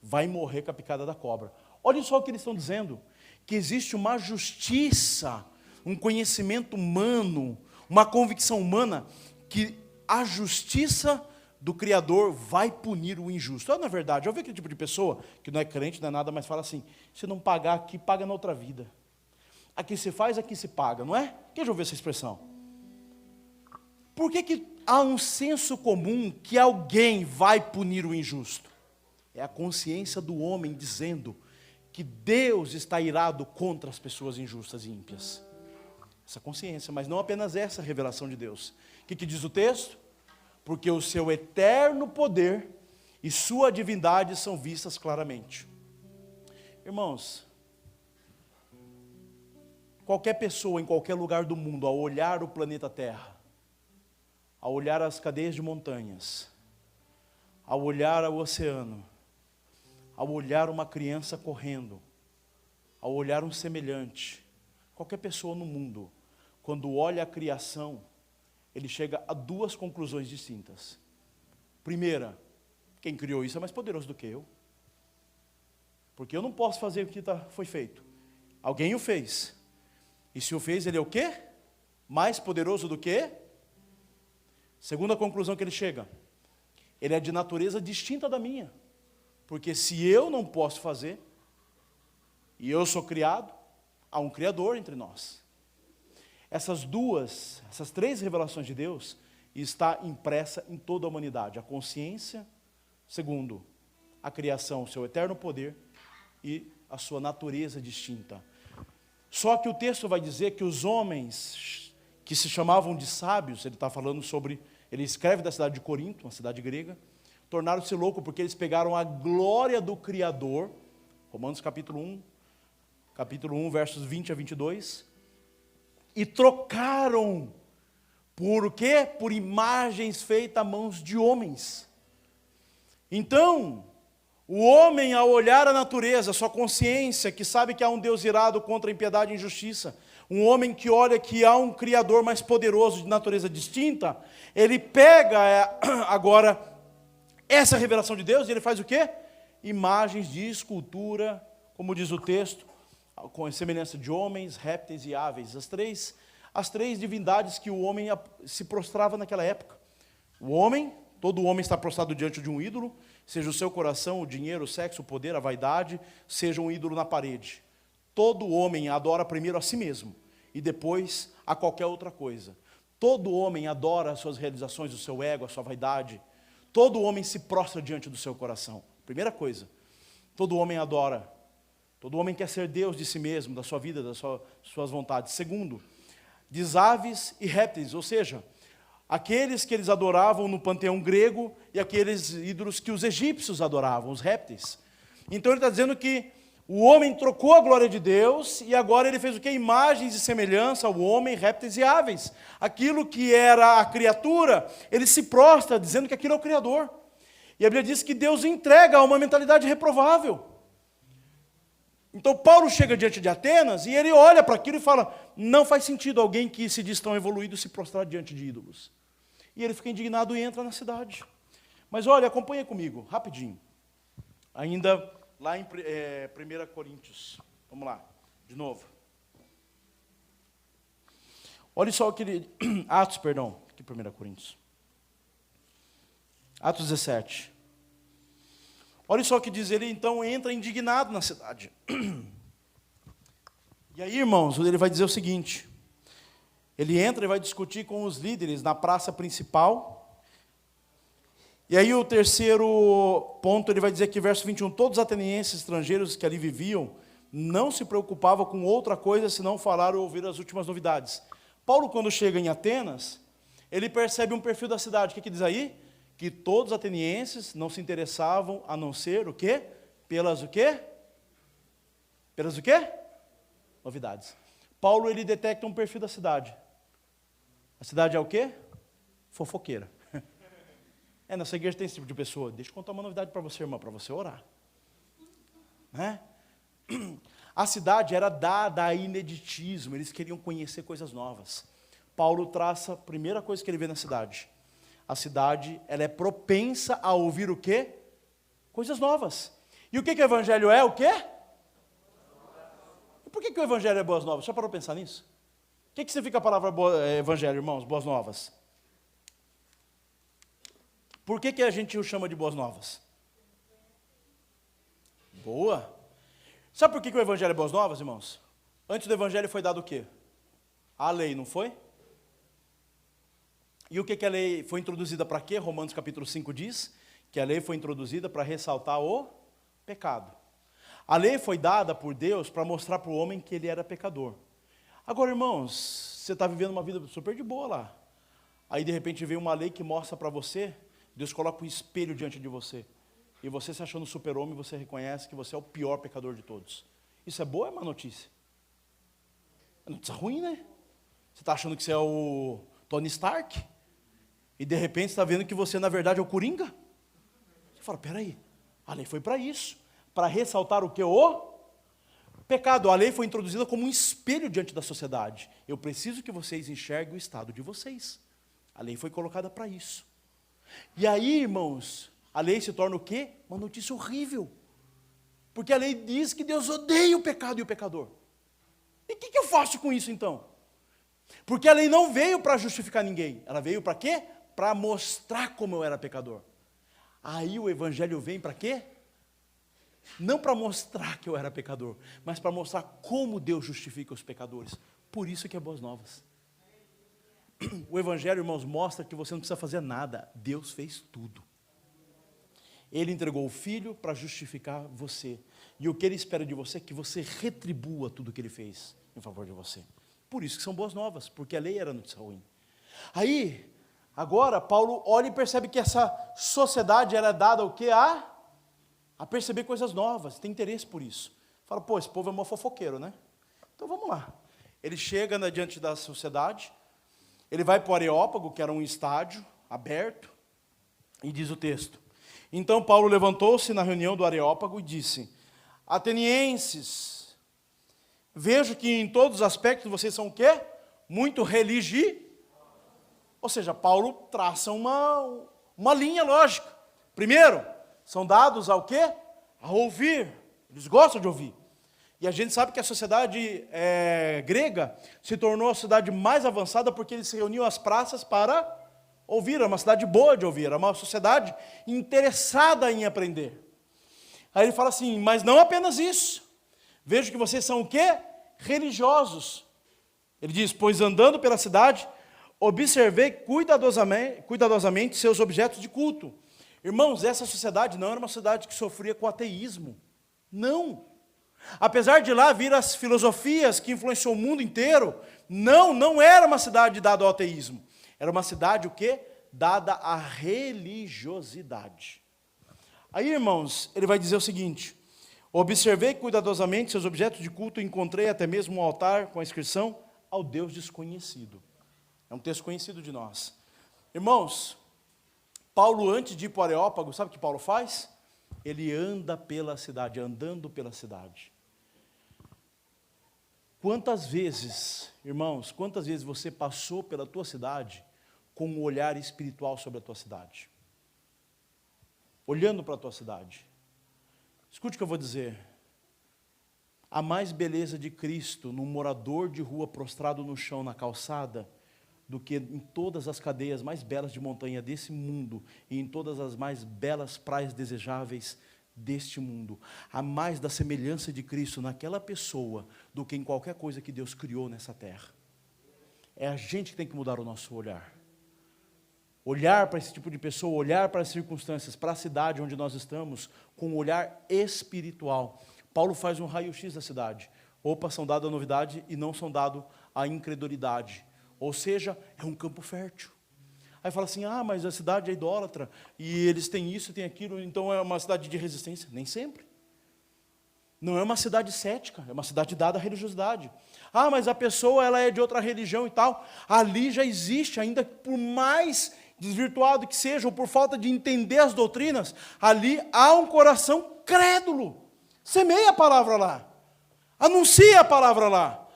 vai morrer com a picada da cobra. Olha só o que eles estão dizendo, que existe uma justiça, um conhecimento humano, uma convicção humana, que a justiça do Criador vai punir o injusto. Na verdade, eu vi aquele tipo de pessoa, que não é crente, não é nada, mas fala assim: se não pagar aqui, paga na outra vida. Aqui se faz, aqui se paga, não é? Quem já ouviu essa expressão? Por que há um senso comum que alguém vai punir o injusto? É a consciência do homem dizendo que Deus está irado contra as pessoas injustas e ímpias. Essa consciência, mas não apenas essa revelação de Deus. O que diz o texto? Porque o seu eterno poder e sua divindade são vistas claramente. Irmãos, qualquer pessoa em qualquer lugar do mundo, ao olhar o planeta Terra, ao olhar as cadeias de montanhas, ao olhar o oceano, ao olhar uma criança correndo, ao olhar um semelhante, qualquer pessoa no mundo, quando olha a criação, ele chega a duas conclusões distintas. Primeira, quem criou isso é mais poderoso do que eu. Porque eu não posso fazer o que foi feito. Alguém o fez. E se o fez, ele é o quê? Mais poderoso do que? Segunda conclusão que ele chega: ele é de natureza distinta da minha. Porque se eu não posso fazer, e eu sou criado, há um Criador entre nós. Essas três revelações de Deus está impressa em toda a humanidade. A consciência, segundo, a criação, o seu eterno poder e a sua natureza distinta. Só que o texto vai dizer que os homens que se chamavam de sábios, ele está falando sobre, ele escreve da cidade de Corinto, uma cidade grega, tornaram-se loucos porque eles pegaram a glória do Criador, Romanos capítulo 1, versos 20 a 22, e trocaram por o quê? Por imagens feitas a mãos de homens. Então, o homem, ao olhar a natureza, sua consciência, que sabe que há um Deus irado contra a impiedade e injustiça, um homem que olha que há um Criador mais poderoso de natureza distinta, ele pega agora essa revelação de Deus e ele faz o quê? Imagens de escultura, como diz o texto, com semelhança de homens, répteis e aves. As três divindades que o homem se prostrava naquela época. Todo homem está prostrado diante de um ídolo, seja o seu coração, o dinheiro, o sexo, o poder, a vaidade, seja um ídolo na parede. Todo homem adora primeiro a si mesmo e depois a qualquer outra coisa. Todo homem adora as suas realizações, o seu ego, a sua vaidade. Todo homem se prostra diante do seu coração. Primeira coisa, todo homem adora. Todo homem quer ser Deus de si mesmo, da sua vida, das suas vontades. Segundo, diz aves e répteis, ou seja, aqueles que eles adoravam no panteão grego e aqueles ídolos que os egípcios adoravam, os répteis. Então ele está dizendo que o homem trocou a glória de Deus e agora ele fez o quê? Imagens de semelhança ao homem, répteis e aves. Aquilo que era a criatura, ele se prostra dizendo que aquilo é o Criador. E a Bíblia diz que Deus entrega a uma mentalidade reprovável. Então Paulo chega diante de Atenas e ele olha para aquilo e fala, não faz sentido alguém que se diz tão evoluído se prostrar diante de ídolos. E ele fica indignado e entra na cidade. Mas olha, acompanha comigo, rapidinho. Ainda lá em 1 Coríntios. Vamos lá, de novo. Olha só o que ele... Atos, perdão. Aqui 1 Coríntios. Atos 17. Olha só o que diz ele, então entra indignado na cidade. E aí, irmãos, ele vai dizer o seguinte. Ele entra e vai discutir com os líderes na praça principal. E aí o terceiro ponto, ele vai dizer que verso 21, todos os atenienses estrangeiros que ali viviam não se preocupavam com outra coisa senão falar ou ouvir as últimas novidades. Paulo, quando chega em Atenas, ele percebe um perfil da cidade. O que diz aí? Que todos os atenienses não se interessavam a não ser o quê? Pelas o quê? Pelas o quê? Novidades. Paulo, ele detecta um perfil da cidade. A cidade é o quê? Fofoqueira. Nessa igreja tem esse tipo de pessoa. Deixa eu contar uma novidade para você, irmã, para você orar. Né? A cidade era dada a ineditismo, eles queriam conhecer coisas novas. Paulo traça a primeira coisa que ele vê na cidade. A cidade, ela é propensa a ouvir o quê? Coisas novas. E o que o evangelho é? O quê? E por que o evangelho é boas novas? Só para eu pensar nisso. O que significa a palavra evangelho, irmãos? Boas novas. Por que a gente o chama de boas novas? Boa. Sabe por que o evangelho é boas novas, irmãos? Antes do evangelho foi dado o quê? A lei, não foi? E o que a lei foi introduzida para quê? Romanos capítulo 5 diz que a lei foi introduzida para ressaltar o pecado. A lei foi dada por Deus para mostrar para o homem que ele era pecador. Agora, irmãos, você está vivendo uma vida super de boa lá. Aí, de repente, vem uma lei que mostra para você, Deus coloca um espelho diante de você. E você se achando super-homem, você reconhece que você é o pior pecador de todos. Isso é boa ou é má notícia? É notícia ruim, né? Você está achando que você é o Tony Stark? E de repente você está vendo que você, na verdade, é o Coringa? Você fala, peraí, a lei foi para isso. Para ressaltar o que? O pecado. A lei foi introduzida como um espelho diante da sociedade. Eu preciso que vocês enxerguem o estado de vocês. A lei foi colocada para isso. E aí, irmãos, a lei se torna o quê? Uma notícia horrível. Porque a lei diz que Deus odeia o pecado e o pecador. E o que eu faço com isso, então? Porque a lei não veio para justificar ninguém. Ela veio para quê? Para mostrar como eu era pecador. Aí o evangelho vem para quê? Não para mostrar que eu era pecador, mas para mostrar como Deus justifica os pecadores. Por isso que é boas novas. O evangelho, irmãos, mostra que você não precisa fazer nada. Deus fez tudo. Ele entregou o Filho para justificar você. E o que Ele espera de você é que você retribua tudo o que Ele fez em favor de você. Por isso que são boas novas, porque a lei era notícia ruim. Aí, agora, Paulo olha e percebe que essa sociedade ela é dada o quê? A perceber coisas novas, tem interesse por isso. Fala, pô, esse povo é mó fofoqueiro, né? Então vamos lá. Ele chega diante da sociedade, ele vai para o Areópago, que era um estádio aberto, e diz o texto. Então Paulo levantou-se na reunião do Areópago e disse, atenienses, vejo que em todos os aspectos vocês são o quê? Muito religiosos. Ou seja, Paulo traça uma linha lógica. Primeiro, são dados ao quê? A ouvir. Eles gostam de ouvir. E a gente sabe que a sociedade grega se tornou a sociedade mais avançada porque eles se reuniam às praças para ouvir. Era uma cidade boa de ouvir, era uma sociedade interessada em aprender. Aí ele fala assim, mas não apenas isso. Vejo que vocês são o quê? Religiosos. Ele diz, pois andando pela cidade, observei cuidadosamente seus objetos de culto. Irmãos, essa sociedade não era uma sociedade que sofria com ateísmo. Não. Apesar de lá vir as filosofias que influenciou o mundo inteiro, não era uma cidade dada ao ateísmo. Era uma cidade o quê? Dada à religiosidade. Aí, irmãos, ele vai dizer o seguinte, observei cuidadosamente seus objetos de culto e encontrei até mesmo um altar com a inscrição ao Deus desconhecido. É um texto conhecido de nós. Irmãos, Paulo, antes de ir para o Areópago, sabe o que Paulo faz? Ele anda pela cidade, andando pela cidade. Quantas vezes, irmãos, quantas vezes você passou pela tua cidade com um olhar espiritual sobre a tua cidade? Olhando para a tua cidade. Escute o que eu vou dizer. Há mais beleza de Cristo num morador de rua prostrado no chão, na calçada, do que em todas as cadeias mais belas de montanha desse mundo e em todas as mais belas praias desejáveis deste mundo. Há mais da semelhança de Cristo naquela pessoa do que em qualquer coisa que Deus criou nessa terra. É a gente que tem que mudar o nosso olhar. Olhar para esse tipo de pessoa, olhar para as circunstâncias, para a cidade onde nós estamos, com um olhar espiritual. Paulo faz um raio-x da cidade. Opa, são dados a novidade e não são dados a incredulidade. Ou seja, é um campo fértil. Aí fala assim, mas a cidade é idólatra, e eles têm isso, têm aquilo, então é uma cidade de resistência. Nem sempre. Não é uma cidade cética, é uma cidade dada à religiosidade. Mas a pessoa ela é de outra religião e tal. Ali já existe, ainda por mais desvirtuado que seja, ou por falta de entender as doutrinas, ali há um coração crédulo. Semeia a palavra lá. Anuncia a palavra lá.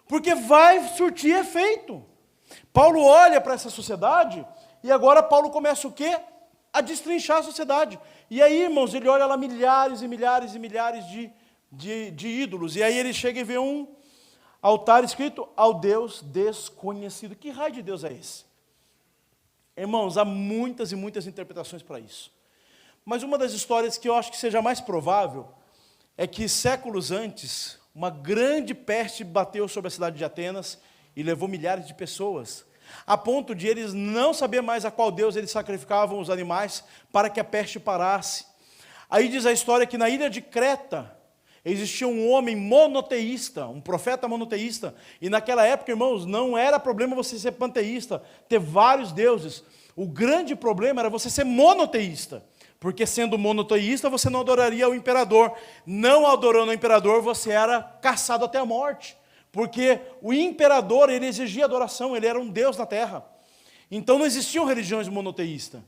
Porque vai surtir efeito. Paulo olha para essa sociedade, e agora Paulo começa o quê? A destrinchar a sociedade. E aí, irmãos, ele olha lá milhares e milhares e milhares de ídolos. E aí ele chega e vê um altar escrito ao Deus desconhecido. Que raio de Deus é esse? Irmãos, há muitas e muitas interpretações para isso. Mas uma das histórias que eu acho que seja mais provável é que séculos antes, uma grande peste bateu sobre a cidade de Atenas e levou milhares de pessoas, a ponto de eles não saber mais a qual Deus eles sacrificavam os animais para que a peste parasse. Aí diz a história que na ilha de Creta existia um homem monoteísta, um profeta monoteísta, e naquela época, irmãos, não era problema você ser panteísta, ter vários deuses. O grande problema era você ser monoteísta. Porque sendo monoteísta, você não adoraria o imperador. Não adorando o imperador, você era caçado até a morte. Porque o imperador, ele exigia adoração, ele era um deus na terra. Então não existiam religiões monoteístas.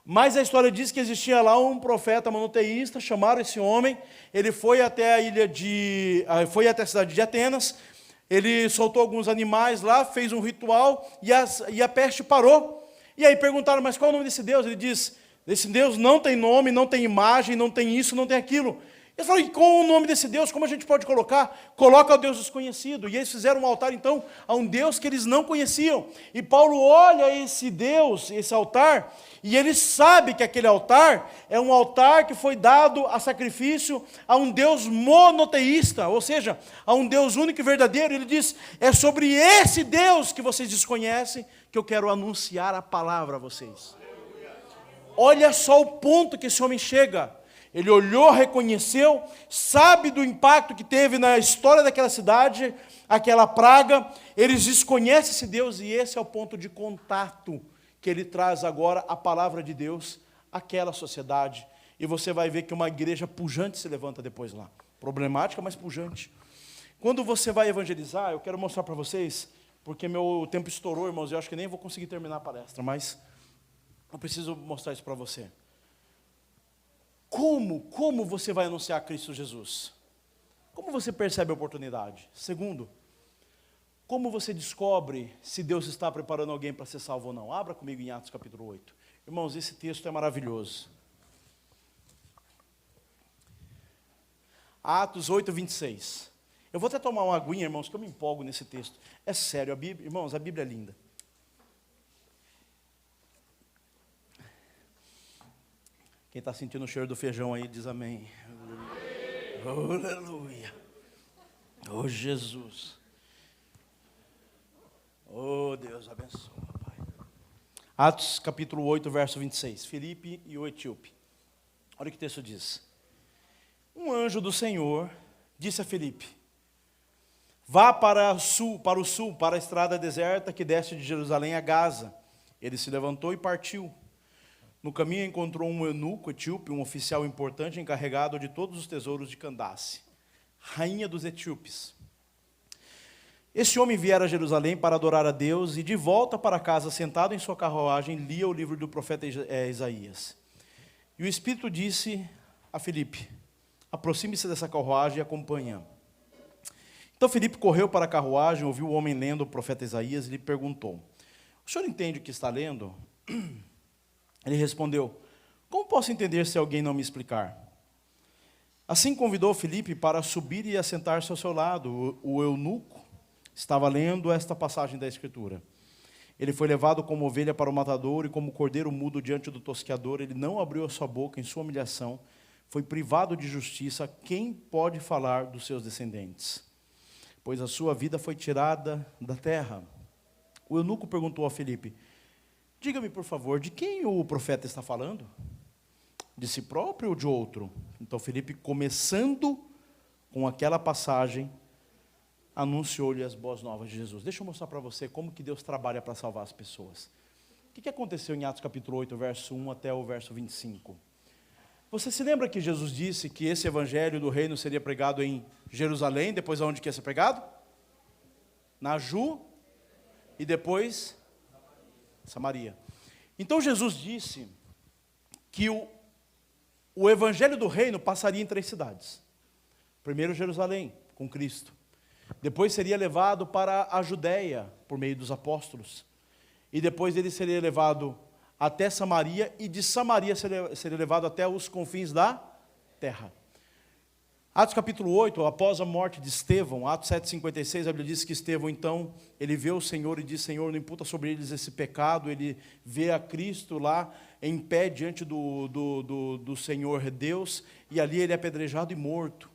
Mas a história diz que existia lá um profeta monoteísta, chamaram esse homem, ele foi até a cidade de Atenas, ele soltou alguns animais lá, fez um ritual e a peste parou. E aí perguntaram, mas qual é o nome desse Deus? Ele diz, esse Deus não tem nome, não tem imagem, não tem isso, não tem aquilo. Eles falaram, e qual o nome desse Deus? Como a gente pode colocar? Coloca o Deus desconhecido. E eles fizeram um altar, então, a um Deus que eles não conheciam. E Paulo olha esse Deus, esse altar, e ele sabe que aquele altar é um altar que foi dado a sacrifício a um Deus monoteísta, ou seja, a um Deus único e verdadeiro. Ele diz, é sobre esse Deus que vocês desconhecem que eu quero anunciar a palavra a vocês. Olha só o ponto que esse homem chega. Ele olhou, reconheceu, sabe do impacto que teve na história daquela cidade, aquela praga. Eles desconhecem esse Deus e esse é o ponto de contato que ele traz agora a palavra de Deus àquela sociedade. E você vai ver que uma igreja pujante se levanta depois lá. Problemática, mas pujante. Quando você vai evangelizar, eu quero mostrar para vocês, porque meu tempo estourou, irmãos, eu acho que nem vou conseguir terminar a palestra, mas eu preciso mostrar isso para você. Como você vai anunciar Cristo Jesus? Como você percebe a oportunidade? Segundo, como você descobre se Deus está preparando alguém para ser salvo ou não? Abra comigo em Atos capítulo 8. Irmãos, esse texto é maravilhoso. Atos 8, 26. Eu vou até tomar uma aguinha, irmãos, que eu me empolgo nesse texto. É sério, a Bíblia, irmãos, a Bíblia é linda. Quem está sentindo o cheiro do feijão aí, diz amém. Aleluia. Oh, Jesus. Oh, Deus abençoe, Pai. Atos capítulo 8, verso 26. Filipe e o etíope. Olha o que o texto diz. Um anjo do Senhor disse a Filipe, vá para o sul, para a estrada deserta que desce de Jerusalém a Gaza. Ele se levantou e partiu. No caminho encontrou um eunuco etíope, um oficial importante encarregado de todos os tesouros de Candace, rainha dos etíopes. Esse homem viera a Jerusalém para adorar a Deus e de volta para casa, sentado em sua carruagem, lia o livro do profeta Isaías. E o Espírito disse a Filipe, aproxime-se dessa carruagem e acompanha. Então Filipe correu para a carruagem, ouviu o homem lendo o profeta Isaías e lhe perguntou: o senhor entende o que está lendo? Ele respondeu: como posso entender se alguém não me explicar? Assim convidou Filipe para subir e assentar-se ao seu lado. O eunuco estava lendo esta passagem da Escritura. Ele foi levado como ovelha para o matadouro, e como cordeiro mudo diante do tosqueador, ele não abriu a sua boca em sua humilhação. Foi privado de justiça. Quem pode falar dos seus descendentes? Pois a sua vida foi tirada da terra. O eunuco perguntou a Filipe: diga-me, por favor, de quem o profeta está falando? De si próprio ou de outro? Então Filipe, começando com aquela passagem, anunciou-lhe as boas novas de Jesus. Deixa eu mostrar para você como que Deus trabalha para salvar as pessoas. O que aconteceu em Atos capítulo 8, verso 1 até o verso 25? Você se lembra que Jesus disse que esse evangelho do reino seria pregado em Jerusalém, depois aonde que ia ser pregado? Na Ju, e depois Samaria. Então Jesus disse que o evangelho do reino passaria em 3 cidades. Primeiro Jerusalém, com Cristo. Depois seria levado para a Judéia, por meio dos apóstolos. E depois ele seria levado até Samaria, e de Samaria seria levado até os confins da terra. Atos capítulo 8, após a morte de Estevão, Atos 7,56, a Bíblia diz que Estevão, então, ele vê o Senhor e diz: Senhor, não imputa sobre eles esse pecado. Ele vê a Cristo lá, em pé, diante do Senhor Deus, e ali ele é apedrejado e morto.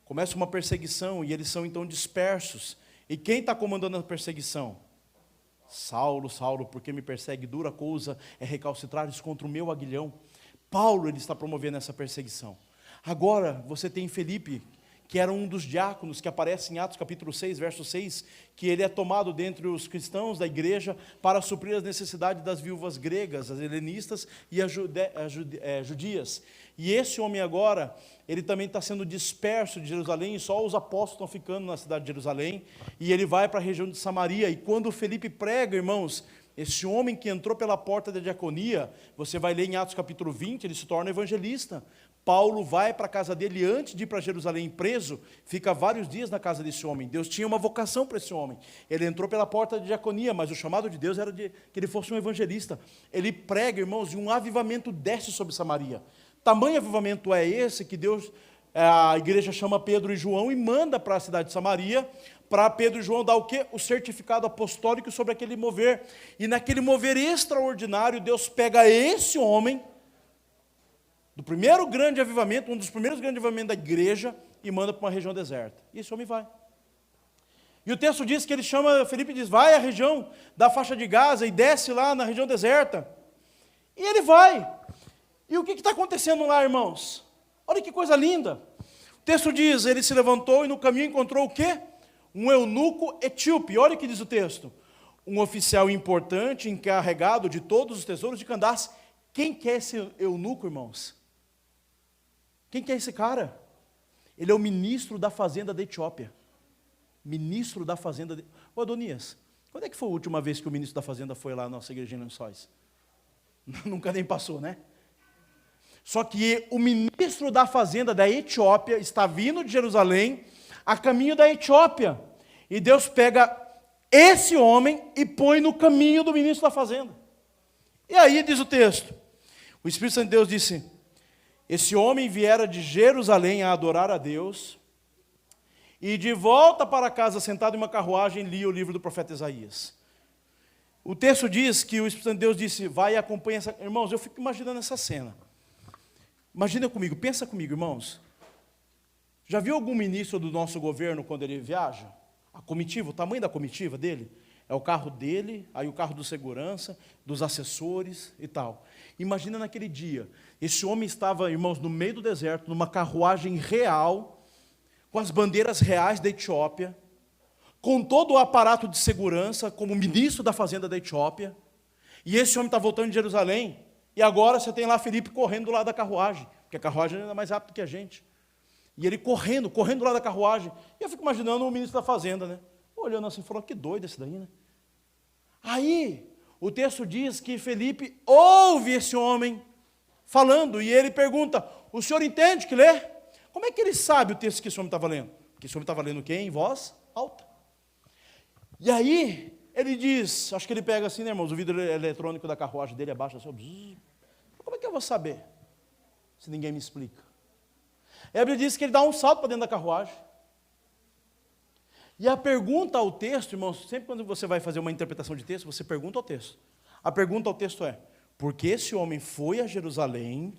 Começa uma perseguição, e eles são então dispersos. E quem está comandando a perseguição? Saulo, Saulo, por que me persegue? Dura coisa é recalcitrares contra o meu aguilhão. Paulo, ele está promovendo essa perseguição. Agora, você tem Filipe, que era um dos diáconos, que aparece em Atos capítulo 6, verso 6, que ele é tomado dentre os cristãos da igreja para suprir as necessidades das viúvas gregas, as helenistas e as judias. E esse homem agora, ele também está sendo disperso de Jerusalém, e só os apóstolos estão ficando na cidade de Jerusalém, e ele vai para a região de Samaria. E quando Filipe prega, irmãos, esse homem que entrou pela porta da diaconia, você vai ler em Atos capítulo 20, ele se torna evangelista. Paulo vai para a casa dele antes de ir para Jerusalém preso, fica vários dias na casa desse homem. Deus tinha uma vocação para esse homem. Ele entrou pela porta da diaconia, mas o chamado de Deus era que ele fosse um evangelista. Ele prega, irmãos, e um avivamento desce sobre Samaria. Tamanho avivamento é esse que Deus, a igreja chama Pedro e João e manda para a cidade de Samaria, para Pedro e João dar o quê? O certificado apostólico sobre aquele mover. E naquele mover extraordinário, Deus pega esse homem, do primeiro grande avivamento, um dos primeiros grandes avivamentos da igreja, e manda para uma região deserta. E esse homem vai. E o texto diz que ele chama, Filipe diz: vai à região da faixa de Gaza e desce lá na região deserta. E ele vai. E o que está acontecendo lá, irmãos? Olha que coisa linda. O texto diz: ele se levantou e no caminho encontrou o quê? Um eunuco etíope. Olha o que diz o texto: um oficial importante, encarregado de todos os tesouros de Candace. Quem que é esse eunuco, irmãos? Quem que é esse cara? Ele é o ministro da fazenda da Etiópia. Ministro da fazenda de... Ô Adonias, quando é que foi a última vez que o ministro da fazenda foi lá na nossa igreja em Lençóis? Nunca nem passou, né? Só que o ministro da fazenda da Etiópia está vindo de Jerusalém, a caminho da Etiópia. E Deus pega esse homem e põe no caminho do ministro da fazenda. E aí diz o texto, o Espírito Santo de Deus disse: esse homem viera de Jerusalém a adorar a Deus, e de volta para casa, sentado em uma carruagem, lia o livro do profeta Isaías. O texto diz que o Espírito Santo de Deus disse: vai e acompanha essa... Irmãos, eu fico imaginando essa cena. Imagina comigo, pensa comigo, irmãos. Já viu algum ministro do nosso governo quando ele viaja? A comitiva, o tamanho da comitiva dele? É o carro dele, aí o carro do segurança, dos assessores e tal. Imagina naquele dia, esse homem estava, irmãos, no meio do deserto, numa carruagem real, com as bandeiras reais da Etiópia, com todo o aparato de segurança, como ministro da fazenda da Etiópia, e esse homem está voltando de Jerusalém, e agora você tem lá Filipe correndo do lado da carruagem, porque a carruagem é mais rápida que a gente. E ele correndo do lado da carruagem. E eu fico imaginando o ministro da fazenda, né? Olhando assim, falou: que doido esse daí, né? Aí, o texto diz que Filipe ouve esse homem falando, e ele pergunta: o senhor entende que lê? Como é que ele sabe o texto que esse homem estava lendo? Porque esse homem estava lendo o quê? Em voz alta. E aí, ele diz, acho que ele pega assim, né, irmãos, o vidro eletrônico da carruagem dele abaixa assim, bzz. Como é que eu vou saber? Se ninguém me explica. E a Bíblia diz que ele dá um salto para dentro da carruagem. E a pergunta ao texto, irmãos, sempre quando você vai fazer uma interpretação de texto, você pergunta ao texto. A pergunta ao texto é, por que esse homem foi a Jerusalém,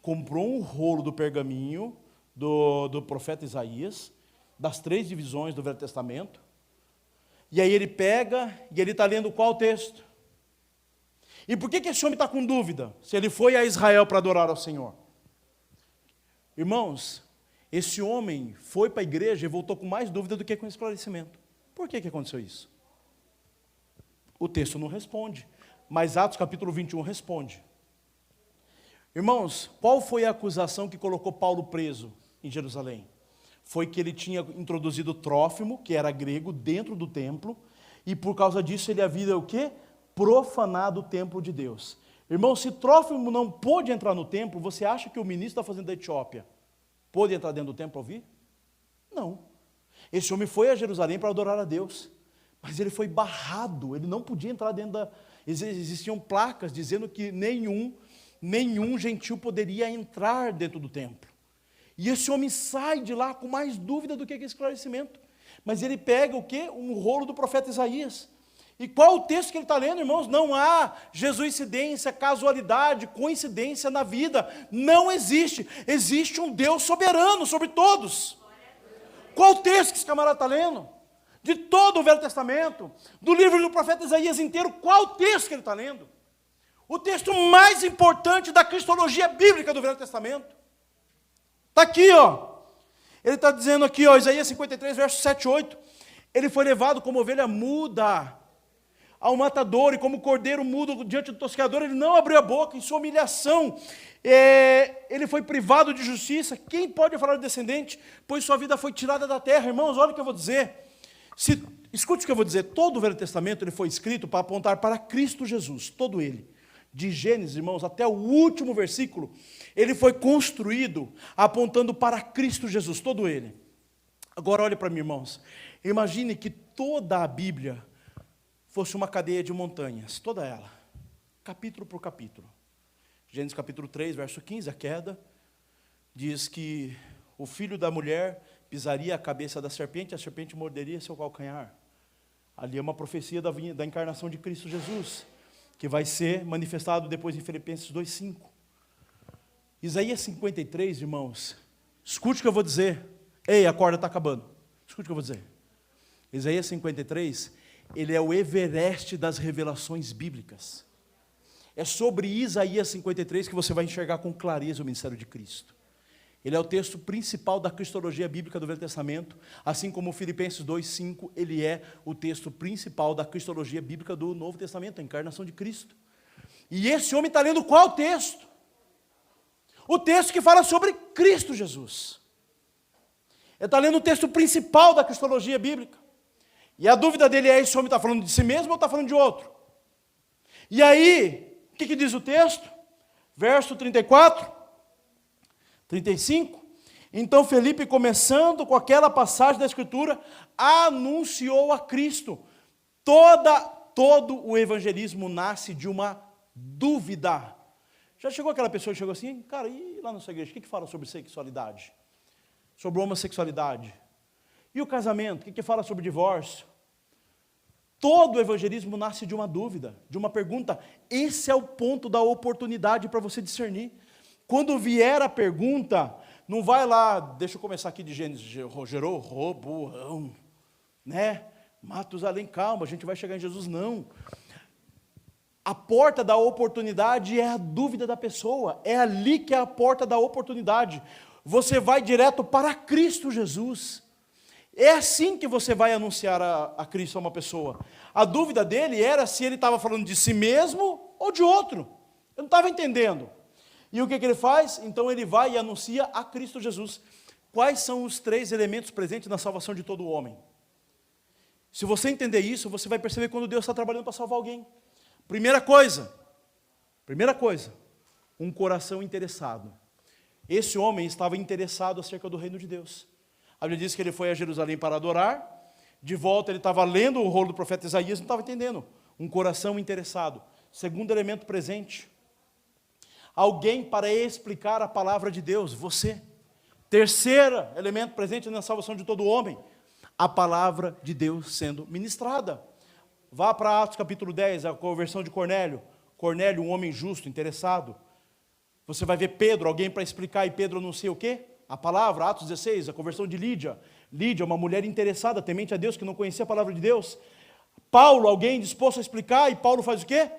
comprou um rolo do pergaminho do profeta Isaías, das 3 divisões do Velho Testamento, e aí ele pega e ele está lendo qual texto? E por que esse homem está com dúvida? Se ele foi a Israel para adorar ao Senhor. Irmãos, esse homem foi para a igreja e voltou com mais dúvida do que com esclarecimento. Por que aconteceu isso? O texto não responde, mas Atos capítulo 21 responde. Irmãos, qual foi a acusação que colocou Paulo preso em Jerusalém? Foi que ele tinha introduzido Trófimo, que era grego, dentro do templo, e por causa disso ele havia o quê? Profanado o templo de Deus. Irmão, se Trófimo não pôde entrar no templo, você acha que o ministro da fazenda da Etiópia pôde entrar dentro do templo ouvir? Não. Esse homem foi a Jerusalém para adorar a Deus, mas ele foi barrado, ele não podia entrar dentro da... Existiam placas dizendo que nenhum gentil poderia entrar dentro do templo. E esse homem sai de lá com mais dúvida do que esclarecimento. Mas ele pega o quê? Um rolo do profeta Isaías. E qual o texto que ele está lendo, irmãos? Não há jesuicidência, casualidade, coincidência na vida. Não existe. Existe um Deus soberano sobre todos. Qual o texto que esse camarada está lendo? De todo o Velho Testamento, do livro do profeta Isaías inteiro, qual o texto que ele está lendo? O texto mais importante da cristologia bíblica do Velho Testamento. Está aqui, ó. Ele está dizendo aqui, ó, Isaías 53, versos 7 e 8. Ele foi levado como ovelha muda ao matador, e como cordeiro mudo diante do tosqueador, ele não abriu a boca. Em sua humilhação, ele foi privado de justiça. Quem pode falar de descendente? Pois sua vida foi tirada da terra. Irmãos, olha o que eu vou dizer. Escute o que eu vou dizer. Todo o Velho Testamento ele foi escrito para apontar para Cristo Jesus, todo ele. De Gênesis, irmãos, até o último versículo, ele foi construído apontando para Cristo Jesus, todo ele. Agora olhe para mim, irmãos. Imagine que toda a Bíblia fosse uma cadeia de montanhas, toda ela, capítulo por capítulo. Gênesis capítulo 3, verso 15, a queda, diz que o filho da mulher pisaria a cabeça da serpente, a serpente morderia seu calcanhar. Ali é uma profecia da encarnação de Cristo Jesus, que vai ser manifestado depois em Filipenses 2,5. Isaías 53, irmãos, escute o que eu vou dizer. Ei, a corda está acabando. Escute o que eu vou dizer. Isaías 53, ele é o Everest das revelações bíblicas. É sobre Isaías 53 que você vai enxergar com clareza o ministério de Cristo. Ele é o texto principal da cristologia bíblica do Velho Testamento, assim como Filipenses 2,5, ele é o texto principal da cristologia bíblica do Novo Testamento, a encarnação de Cristo. E esse homem está lendo qual texto? O texto que fala sobre Cristo Jesus. Ele está lendo o texto principal da cristologia bíblica. E a dúvida dele é, esse homem está falando de si mesmo ou está falando de outro? E aí, o que diz o texto? Verso 34... 35, então Felipe, começando com aquela passagem da Escritura, anunciou a Cristo. Todo o evangelismo nasce de uma dúvida. Já chegou aquela pessoa que chegou assim, cara, e lá na sua igreja, o que fala sobre sexualidade? Sobre homossexualidade? E o casamento, o que fala sobre divórcio? Todo o evangelismo nasce de uma dúvida, de uma pergunta. Esse é o ponto da oportunidade para você discernir. Quando vier a pergunta, não vai lá, deixa eu começar aqui de Gênesis, gerou Roboão, né? Matusalém, calma, a gente vai chegar em Jesus, não. A porta da oportunidade é a dúvida da pessoa, é ali que é a porta da oportunidade. Você vai direto para Cristo Jesus. É assim que você vai anunciar a Cristo a uma pessoa. A dúvida dele era se ele estava falando de si mesmo ou de outro. Eu não estava entendendo. E o que ele faz? Então ele vai e anuncia a Cristo Jesus. Quais são os 3 elementos presentes na salvação de todo homem? Se você entender isso, você vai perceber quando Deus está trabalhando para salvar alguém. Primeira coisa, um coração interessado. Esse homem estava interessado acerca do reino de Deus. A Bíblia diz que ele foi a Jerusalém para adorar. De volta ele estava lendo o rolo do profeta Isaías, não estava entendendo. Um coração interessado. Segundo elemento presente. Alguém para explicar a palavra de Deus, você. Terceiro elemento presente na salvação de todo homem, a palavra de Deus sendo ministrada. Vá para Atos capítulo 10, a conversão de Cornélio. Cornélio, um homem justo, interessado. Você vai ver Pedro, alguém para explicar, e Pedro anuncia o quê? A palavra, Atos 16, a conversão de Lídia. Lídia, uma mulher interessada, temente a Deus, que não conhecia a palavra de Deus. Paulo, alguém disposto a explicar, e Paulo faz o quê?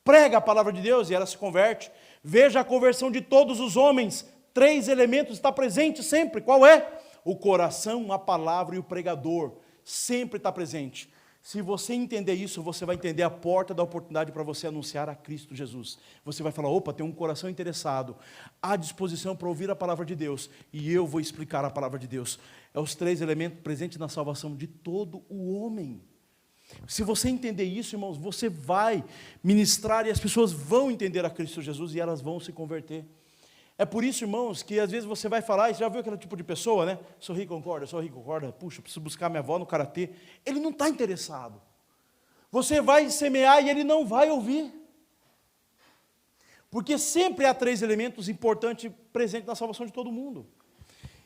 Prega a palavra de Deus, e ela se converte. Veja a conversão de todos os homens. 3 elementos está presente sempre. Qual é? O coração, a palavra e o pregador. Sempre está presente. Se você entender isso, você vai entender a porta da oportunidade para você anunciar a Cristo Jesus. Você vai falar, opa, tem um coração interessado, à disposição para ouvir a palavra de Deus, e eu vou explicar a palavra de Deus. É os 3 elementos presentes na salvação de todo o homem. Se você entender isso, irmãos, você vai ministrar e as pessoas vão entender a Cristo Jesus e elas vão se converter. É por isso, irmãos, que às vezes você vai falar, e você já viu aquele tipo de pessoa, né? Sorri, concorda, puxa, preciso buscar minha avó no karatê. Ele não está interessado. Você vai semear e ele não vai ouvir. Porque sempre há 3 elementos importantes presentes na salvação de todo mundo.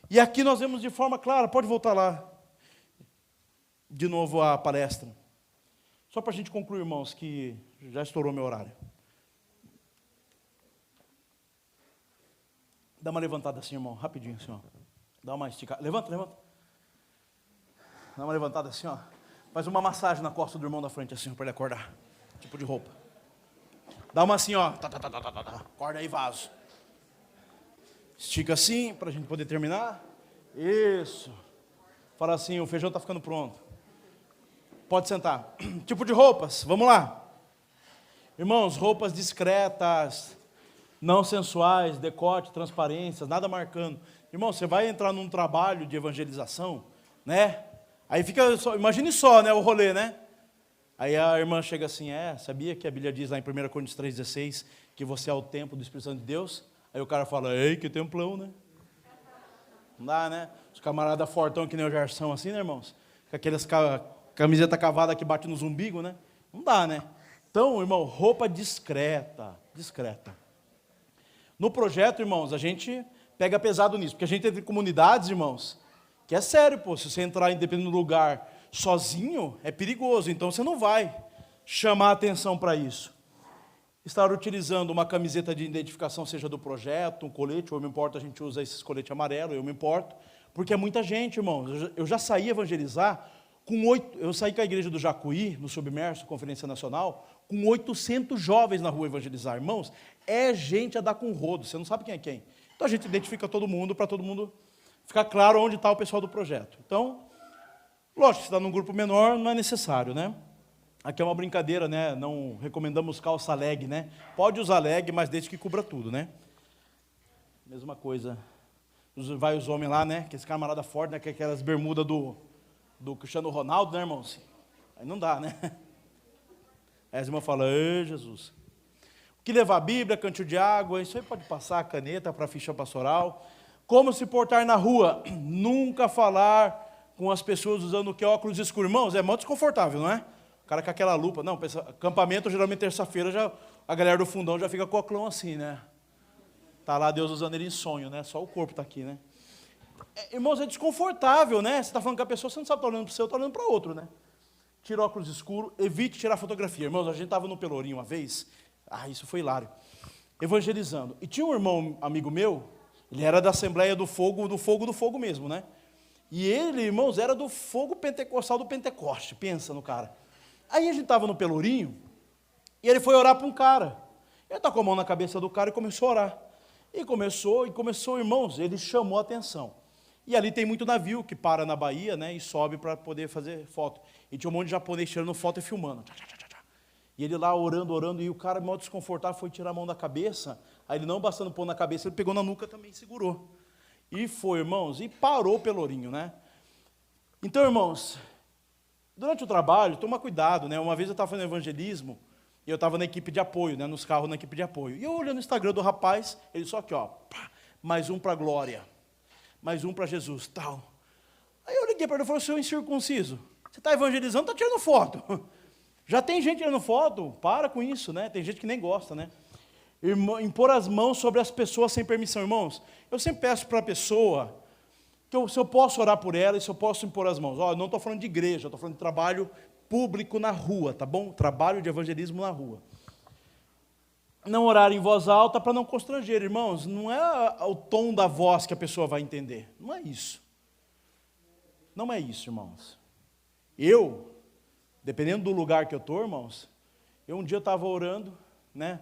E aqui nós vemos de forma clara, pode voltar lá, de novo a palestra. Só para a gente concluir, irmãos, que já estourou meu horário. Dá uma levantada assim, irmão, rapidinho assim, ó. Dá uma esticada. Levanta. Dá uma levantada assim, ó. Faz uma massagem na costa do irmão da frente, assim, para ele acordar. Tipo de roupa. Dá uma assim, ó. Acorda aí, vaso. Estica assim, para a gente poder terminar. Isso. Fala assim, o feijão está ficando pronto. Pode sentar. Tipo de roupas, vamos lá. Irmãos, roupas discretas, não sensuais, decote, transparências, nada marcando. Irmão, você vai entrar num trabalho de evangelização, né? Aí fica, imagine só, né, o rolê, né? Aí a irmã chega assim, sabia que a Bíblia diz lá em 1 Coríntios 3,16, que você é o templo do Espírito Santo de Deus? Aí o cara fala, ei, que templão, né? Não dá, né? Os camaradas fortão que nem o Jarsão assim, né, irmãos? Com aquelas camiseta cavada que bate nos umbigos, né? Não dá, né? Então, irmão, roupa discreta. No projeto, irmãos, a gente pega pesado nisso, porque a gente tem comunidades, irmãos, que é sério, pô, se você entrar em dependendo do lugar sozinho, é perigoso, então você não vai chamar atenção para isso. Estar utilizando uma camiseta de identificação, seja do projeto, um colete, ou eu me importo, a gente usa esses coletes amarelos, eu me importo, porque é muita gente, irmãos. Eu já saí evangelizar eu saí com a igreja do Jacuí, no Submerso, Conferência Nacional, com 800 jovens na rua evangelizar. Irmãos, é gente a dar com rodo, você não sabe quem é quem. Então a gente identifica todo mundo, para todo mundo ficar claro onde está o pessoal do projeto. Então, lógico, se está num grupo menor, não é necessário, né? Aqui é uma brincadeira, né? Não recomendamos calça leg, né? Pode usar leg, mas desde que cubra tudo, né? Mesma coisa. Vai os homens lá, né? Que esse camarada forte, né? Que é aquelas bermudas do Cristiano Ronaldo, né, irmãos? Aí não dá, né? Aí as irmãs falam, ei, Jesus. O que levar a Bíblia, cantil de água, isso aí pode passar a caneta para a ficha pastoral. Como se portar na rua? Nunca falar com as pessoas usando o que? Óculos escuros. Irmãos, é muito desconfortável, não é? O cara com aquela lupa. Não, acampamento, geralmente terça-feira, a galera do fundão já fica com o óculos assim, né? Está lá Deus usando ele em sonho, né? Só o corpo está aqui, né? Irmãos, é desconfortável, né? Você está falando com a pessoa, você não sabe se está olhando para o seu, está olhando para outro, né? Tira óculos escuros, evite tirar fotografia. Irmãos, a gente estava no Pelourinho uma vez, isso foi hilário, evangelizando. E tinha um irmão, amigo meu, ele era da Assembleia do Fogo mesmo, né? E ele, irmãos, era do fogo pentecostal do Pentecoste, pensa no cara. Aí a gente estava no Pelourinho, e ele foi orar para um cara. Ele está com a mão na cabeça do cara e começou a orar. E começou, irmãos, ele chamou a atenção. E ali tem muito navio que para na Bahia, né, e sobe para poder fazer foto. E tinha um monte de japonês tirando foto e filmando. E ele lá orando, e o cara, mal desconfortável, foi tirar a mão da cabeça. Aí ele, não bastando pôr na cabeça, ele pegou na nuca também e segurou. E foi, irmãos, e parou o Pelourinho, né? Então, irmãos, durante o trabalho, toma cuidado, né? Uma vez eu estava fazendo evangelismo, e eu estava na equipe de apoio, né, nos carros na equipe de apoio. E eu olhando o Instagram do rapaz, ele só aqui, ó, pá, mais um para a glória. Mais um para Jesus, tal. liguei para ele e falei, seu incircunciso, você está evangelizando, está tirando foto. Já tem gente tirando foto, para com isso, né? Tem gente que nem gosta, né? Impor as mãos sobre as pessoas sem permissão. Irmãos, eu sempre peço para a pessoa, se eu posso orar por ela e se eu posso impor as mãos. Eu não estou falando de igreja, estou falando de trabalho público na rua, tá bom? Trabalho de evangelismo na rua. Não orar em voz alta para não constranger, irmãos. Não é o tom da voz que a pessoa vai entender. Não é isso. Não é isso, irmãos. Dependendo do lugar que eu estou, irmãos, um dia eu estava orando, né?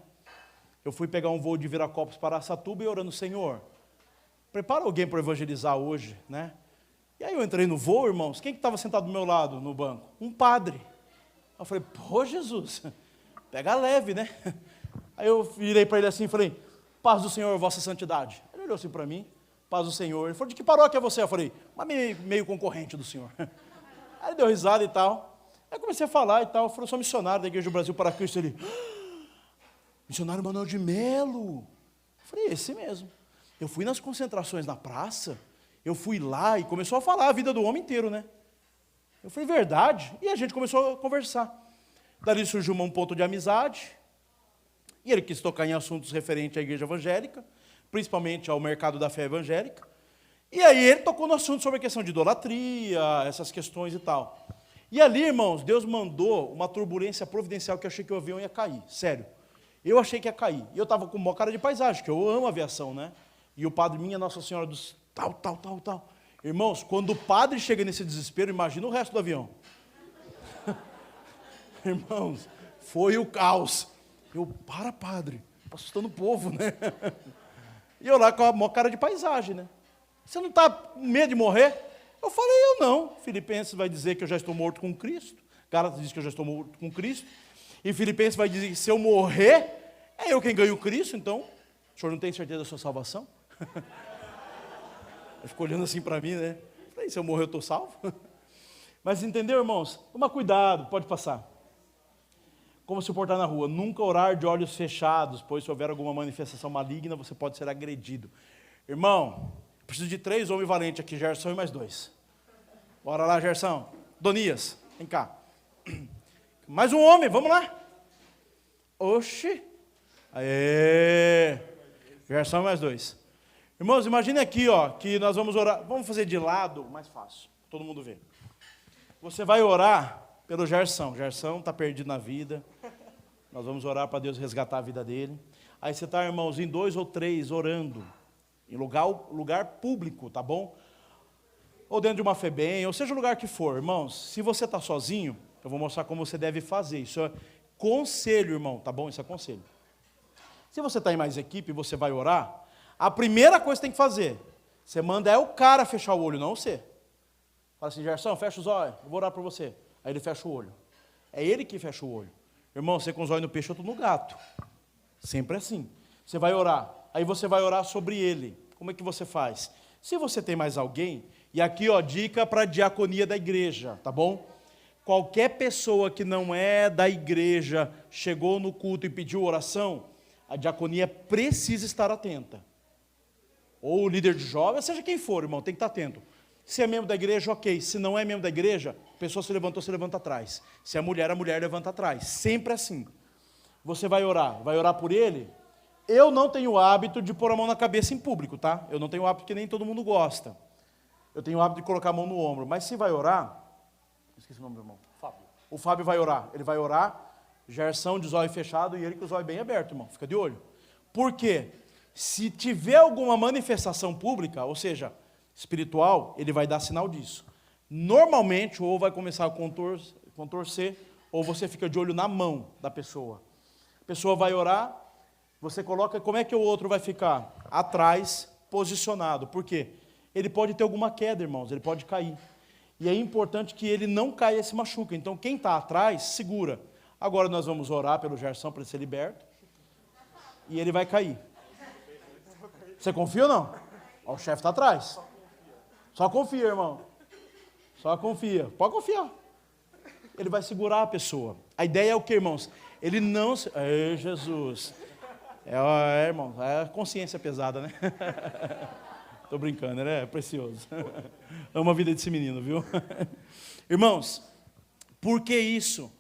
Eu fui pegar um voo de Viracopos para Araçatuba e orando, Senhor, prepara alguém para evangelizar hoje, né? E aí eu entrei no voo, irmãos, quem que estava sentado do meu lado no banco? Um padre. Eu falei, pô, Jesus, pega leve, né? Aí eu virei para ele assim e falei, paz do Senhor, vossa santidade. Ele olhou assim para mim, paz do Senhor. Ele falou, de que paróquia é você? Eu falei, uma meio concorrente do Senhor. Aí ele deu risada e tal. Aí eu comecei a falar e tal. Eu falei, sou missionário da Igreja do Brasil para Cristo. Ele, missionário Manuel de Melo. Eu falei, esse mesmo. Eu fui nas concentrações na praça, eu fui lá e começou a falar a vida do homem inteiro, né? Eu falei, verdade? E a gente começou a conversar. Dali surgiu um ponto de amizade, e ele quis tocar em assuntos referentes à igreja evangélica, principalmente ao mercado da fé evangélica. E aí ele tocou no assunto sobre a questão de idolatria, essas questões e tal. E ali, irmãos, Deus mandou uma turbulência providencial que eu achei que o avião ia cair, sério. Eu achei que ia cair. E eu estava com uma cara de paisagem, que eu amo aviação, né? E o padre, minha Nossa Senhora dos tal. Irmãos, quando o padre chega nesse desespero, imagina o resto do avião. Irmãos, foi o caos. Eu, padre, assustando o povo, né? E eu lá com a maior cara de paisagem, né? Você não está com medo de morrer? Eu falei, eu não. Filipenses vai dizer que eu já estou morto com Cristo. Gálatas diz que eu já estou morto com Cristo. E Filipenses vai dizer que se eu morrer, é eu quem ganho Cristo, então, o senhor não tem certeza da sua salvação? Ele ficou olhando assim para mim, né? Falei, se eu morrer eu estou salvo? Mas entendeu, irmãos? Toma cuidado, pode passar. Como se portar na rua? Nunca orar de olhos fechados, pois se houver alguma manifestação maligna, você pode ser agredido. Irmão, preciso de 3 homens valentes aqui, Gerson e mais 2. Bora lá, Gerson. Donias, vem cá. Mais um homem, vamos lá. Oxi. Aê. Gerson e mais 2. Irmãos, imagine aqui, ó, que nós vamos orar. Vamos fazer de lado, mais fácil, todo mundo vê. Você vai orar pelo Gerson. Gerson está perdido na vida. Nós vamos orar para Deus resgatar a vida dele. Aí você está, irmãos, em 2 ou 3 orando. Em lugar público, tá bom? Ou dentro de uma FEBEM, ou seja o lugar que for. Irmãos, se você está sozinho, eu vou mostrar como você deve fazer. Isso é conselho, irmão, tá bom? Isso é conselho. Se você está em mais equipe e você vai orar, a primeira coisa que tem que fazer, você manda o cara fechar o olho, não você. Fala assim, Gerson, fecha os olhos, eu vou orar por você. Aí ele fecha o olho. É ele que fecha o olho. Irmão, você com os olhos no peixe, eu estou no gato. Sempre assim. Você vai orar. Aí você vai orar sobre ele. Como é que você faz? Se você tem mais alguém, e aqui, ó, dica para a diaconia da igreja, tá bom? Qualquer pessoa que não é da igreja, chegou no culto e pediu oração, a diaconia precisa estar atenta. Ou o líder de jovens, seja quem for, irmão, tem que estar atento. Se é membro da igreja, ok. Se não é membro da igreja, a pessoa se levantou, se levanta atrás. Se é mulher, a mulher levanta atrás. Sempre assim. Você vai orar por ele. Eu não tenho o hábito de pôr a mão na cabeça em público, tá? Eu não tenho o hábito que nem todo mundo gosta. Eu tenho o hábito de colocar a mão no ombro. Mas se vai orar, esqueci o nome do irmão, Fábio. O Fábio vai orar. Ele vai orar, Gerson de zóio fechado e ele com o zóio bem aberto, irmão. Fica de olho. Por quê? Se tiver alguma manifestação pública, ou seja, espiritual, ele vai dar sinal disso. Normalmente, ou vai começar a contorcer, ou você fica de olho na mão da pessoa. A pessoa vai orar, você coloca, como é que o outro vai ficar? Atrás, posicionado. Por quê? Ele pode ter alguma queda, irmãos, ele pode cair. E é importante que ele não caia e se machuque. Então, quem está atrás, segura. Agora nós vamos orar pelo Gerson para ele ser liberto. E ele vai cair. Você confia ou não? Ó, o chefe está atrás. Só confia, irmão. Só confia. Pode confiar. Ele vai segurar a pessoa. A ideia é o que, irmãos? Ele não... Ei, Jesus. Irmão, é consciência pesada, né? Estou brincando, ele é precioso. Amo a vida desse menino, viu? Irmãos, por que isso?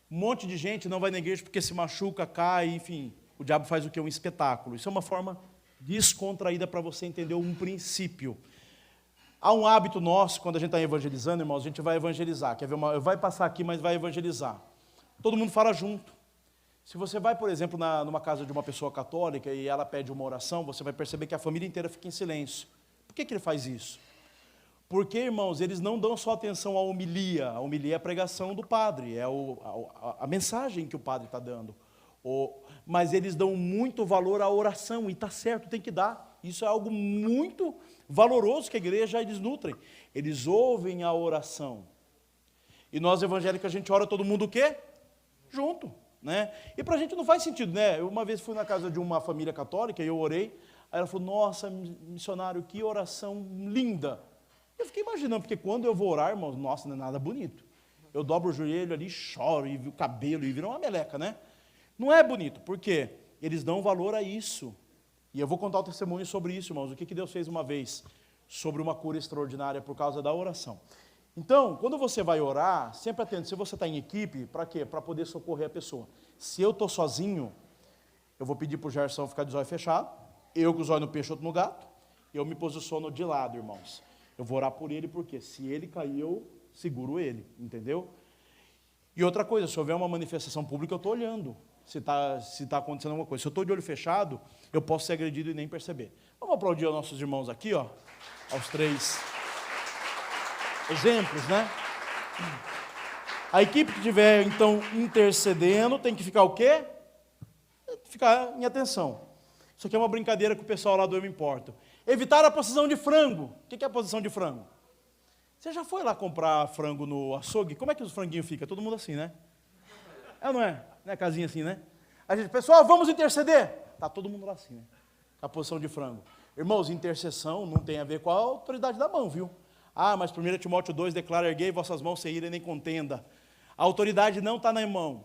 Um monte de gente não vai na igreja porque se machuca, cai, enfim. O diabo faz o quê? Um espetáculo. Isso é uma forma descontraída para você entender um princípio. Há um hábito nosso, quando a gente está evangelizando, irmãos, a gente vai evangelizar. Quer ver vai passar aqui, mas vai evangelizar. Todo mundo fala junto. Se você vai, por exemplo, numa casa de uma pessoa católica e ela pede uma oração, você vai perceber que a família inteira fica em silêncio. Por que ele faz isso? Porque, irmãos, eles não dão só atenção à homilia. A homilia é a pregação do padre, é a mensagem que o padre está dando. Mas eles dão muito valor à oração, e está certo, tem que dar. Isso é algo muito valoroso que a igreja eles nutrem. Eles ouvem a oração. E nós evangélicos, a gente ora todo mundo o quê? Junto. Né? E para a gente não faz sentido, né? Eu uma vez fui na casa de uma família católica e eu orei, aí ela falou, nossa, missionário, que oração linda. Eu fiquei imaginando, porque quando eu vou orar, irmãos, nossa, não é nada bonito. Eu dobro o joelho ali, choro, e o cabelo, e vira uma meleca, né? Não é bonito, por quê? Eles dão valor a isso. E eu vou contar o testemunho sobre isso, irmãos, o que Deus fez uma vez, sobre uma cura extraordinária por causa da oração. Então, quando você vai orar, sempre atento, se você está em equipe, para quê? Para poder socorrer a pessoa. Se eu estou sozinho, eu vou pedir para o Gerson ficar de zóio fechado, eu com os olhos no peixe, outro no gato, eu me posiciono de lado, irmãos. Eu vou orar por ele, porque se ele cair, eu seguro ele, entendeu? E outra coisa, se houver uma manifestação pública, eu estou olhando se tá acontecendo alguma coisa. Se eu estou de olho fechado, eu posso ser agredido e nem perceber. Vamos aplaudir os nossos irmãos aqui, ó, aos 3 exemplos, né? A equipe que estiver, então, intercedendo, tem que ficar o quê? Ficar em atenção. Isso aqui é uma brincadeira que o pessoal lá do Eu Me Importo. Evitar a posição de frango. O que é a posição de frango? Você já foi lá comprar frango no açougue? Como é que os franguinhos ficam? Todo mundo assim, né? É ou não é? Não é casinha assim, né? A gente, pessoal, vamos interceder. Tá todo mundo lá assim, né? A posição de frango. Irmãos, intercessão não tem a ver com a autoridade da mão, viu? Ah, mas 1 Timóteo 2 declara, erguei vossas mãos sem ira nem contenda. A autoridade não está na mão.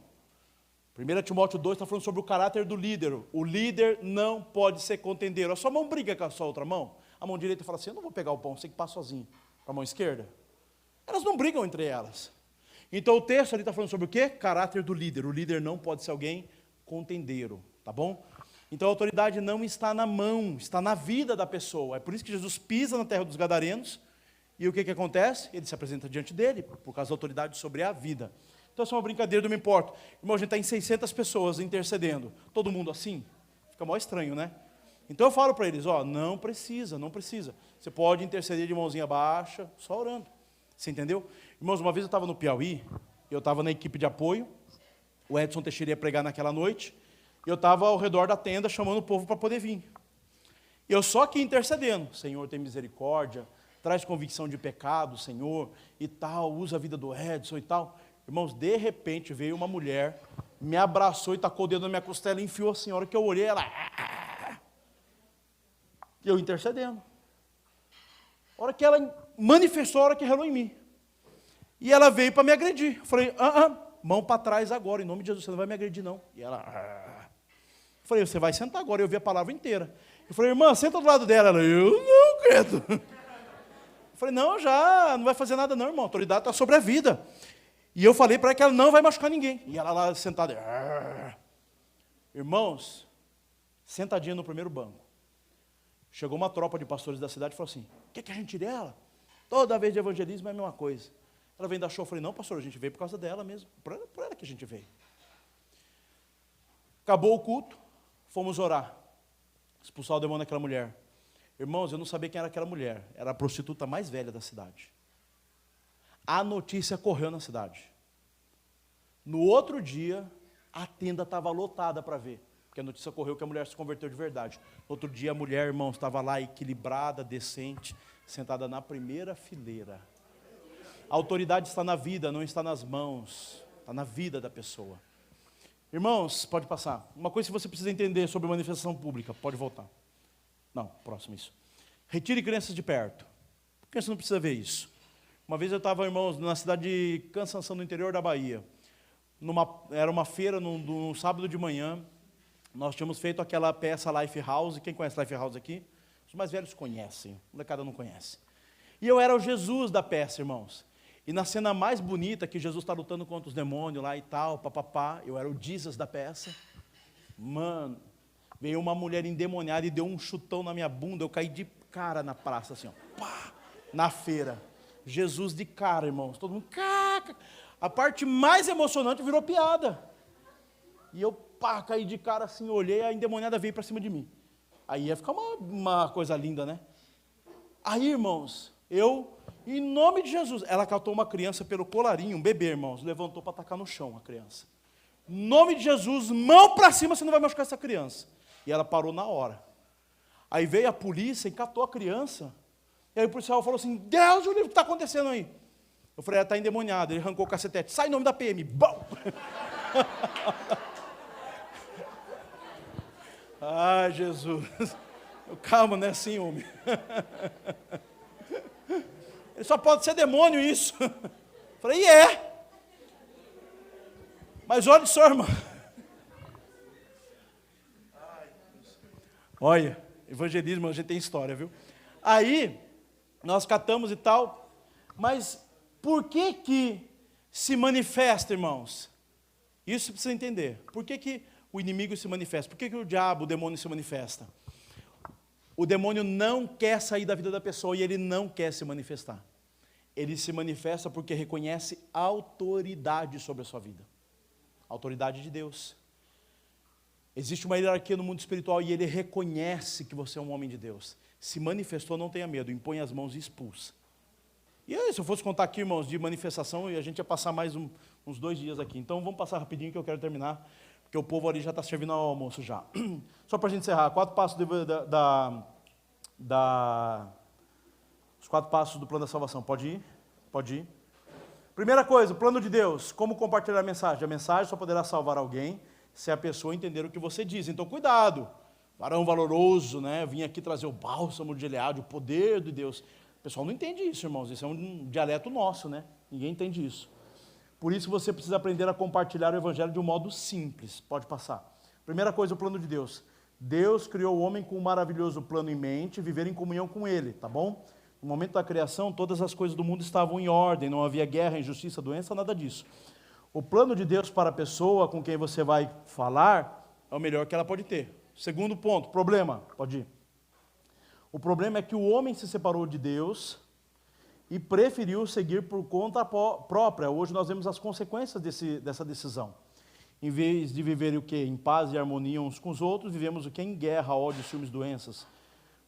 1 Timóteo 2 está falando sobre o caráter do líder. O líder não pode ser contendeiro. A sua mão briga com a sua outra mão. A mão direita fala assim, eu não vou pegar o pão, você tem que passar sozinho. Para a mão esquerda. Elas não brigam entre elas. Então o texto ali está falando sobre o quê? Caráter do líder. O líder não pode ser alguém contendeiro. Tá bom? Então a autoridade não está na mão, está na vida da pessoa. É por isso que Jesus pisa na terra dos gadarenos. E o que acontece? Ele se apresenta diante dele, por causa da autoridade sobre a vida. Então, isso é uma brincadeira, não me importa. Irmão, a gente está em 600 pessoas intercedendo. Todo mundo assim? Fica mó estranho, né? Então, eu falo para eles, ó, não precisa, não precisa. Você pode interceder de mãozinha baixa, só orando. Você entendeu? Irmãos, uma vez eu estava no Piauí, eu estava na equipe de apoio, o Edson Teixeira ia pregar naquela noite, e eu estava ao redor da tenda chamando o povo para poder vir. E eu só aqui intercedendo. Senhor, tem misericórdia, traz convicção de pecado, Senhor, e tal, usa a vida do Edson e tal. Irmãos, de repente veio uma mulher, me abraçou e tacou o dedo na minha costela e enfiou assim. A hora que eu olhei, ela... E eu intercedendo. A hora que ela manifestou, a hora que relou em mim. E ela veio para me agredir. Eu falei, mão para trás agora, em nome de Jesus, você não vai me agredir não. E ela... Eu falei, você vai sentar agora, eu ouvi a palavra inteira. Eu falei, irmã, senta do lado dela. Ela, eu não, credo. Eu falei, não, já, não vai fazer nada não, irmão, a autoridade está sobre a vida. E eu falei para ela que ela não vai machucar ninguém. E ela lá sentada, irmãos, sentadinha no primeiro banco. Chegou uma tropa de pastores da cidade e falou assim, o que a gente dela? Toda vez de evangelismo é a mesma coisa. Ela vem da show, eu falei, não, pastor, a gente veio por causa dela mesmo, por ela que a gente veio. Acabou o culto, fomos orar, expulsar o demônio daquela mulher. Irmãos, eu não sabia quem era aquela mulher, era a prostituta mais velha da cidade. A notícia correu na cidade. No outro dia, a tenda estava lotada para ver, porque a notícia correu que a mulher se converteu de verdade. No outro dia, a mulher, irmãos, estava lá equilibrada, decente, sentada na primeira fileira. A autoridade está na vida, não está nas mãos, está na vida da pessoa. Irmãos, pode passar. Uma coisa que você precisa entender sobre manifestação pública, pode voltar. Não, próximo isso. Retire crianças de perto. Por que você não precisa ver isso? Uma vez eu estava, irmãos, na cidade de Cansanção, no interior da Bahia. Era uma feira, num sábado de manhã. Nós tínhamos feito aquela peça Life House. Quem conhece Life House aqui? Os mais velhos conhecem, a molecada não conhece. E eu era o Jesus da peça, irmãos. E na cena mais bonita, que Jesus está lutando contra os demônios lá e tal, papapá, eu era o Jesus da peça. Mano, veio uma mulher endemoniada e deu um chutão na minha bunda, eu caí de cara na praça, assim, ó, pá, na feira. Jesus de cara, irmãos, todo mundo, caca. A parte mais emocionante virou piada. E eu, pá, caí de cara assim, olhei, a endemoniada veio para cima de mim. Aí ia ficar uma coisa linda, né? Aí, irmãos, eu, em nome de Jesus, ela catou uma criança pelo colarinho, um bebê, irmãos, levantou para tacar no chão a criança. Em nome de Jesus, mão para cima, você não vai machucar essa criança. E ela parou na hora. Aí veio a polícia e catou a criança. E aí o policial falou assim, Deus, o que está acontecendo aí? Eu falei, ela está endemoniada. Ele arrancou o cacetete, sai em nome da PM. Bom! Ai, Jesus. Calma, não é assim, homem. Ele só pode ser demônio isso. Eu falei, Mas olha só, irmão. Olha, evangelismo, a gente tem história, viu? Aí, nós catamos e tal, mas por que se manifesta, irmãos? Isso você precisa entender. Por que o inimigo se manifesta? Por que o diabo, o demônio se manifesta? O demônio não quer sair da vida da pessoa e ele não quer se manifestar. Ele se manifesta porque reconhece autoridade sobre a sua vida. Autoridade de Deus. Existe uma hierarquia no mundo espiritual e ele reconhece que você é um homem de Deus. Se manifestou, não tenha medo, impõe as mãos e expulsa. E aí, se eu fosse contar aqui, irmãos, de manifestação, a gente ia passar mais uns 2 dias aqui. Então, vamos passar rapidinho que eu quero terminar, porque o povo ali já está servindo ao almoço já. Só para a gente encerrar, 4 passos os 4 passos do plano da salvação. Pode ir? Pode ir. Primeira coisa, o plano de Deus. Como compartilhar a mensagem? A mensagem só poderá salvar alguém se a pessoa entender o que você diz. Então, cuidado. Varão valoroso, né? Vim aqui trazer o bálsamo de Gileade, o poder de Deus. O pessoal não entende isso, irmãos. Isso é um dialeto nosso, né? Ninguém entende isso. Por isso você precisa aprender a compartilhar o evangelho de um modo simples. Pode passar. Primeira coisa, o plano de Deus. Deus criou o homem com um maravilhoso plano em mente, viver em comunhão com ele, tá bom? No momento da criação, todas as coisas do mundo estavam em ordem, não havia guerra, injustiça, doença, nada disso. O plano de Deus para a pessoa com quem você vai falar é o melhor que ela pode ter. Segundo ponto, problema, pode ir. O problema é que o homem se separou de Deus e preferiu seguir por conta própria. Hoje nós vemos as consequências dessa decisão. Em vez de viver o quê? Em paz e harmonia uns com os outros, vivemos o quê? Em guerra, ódio, ciúmes, doenças.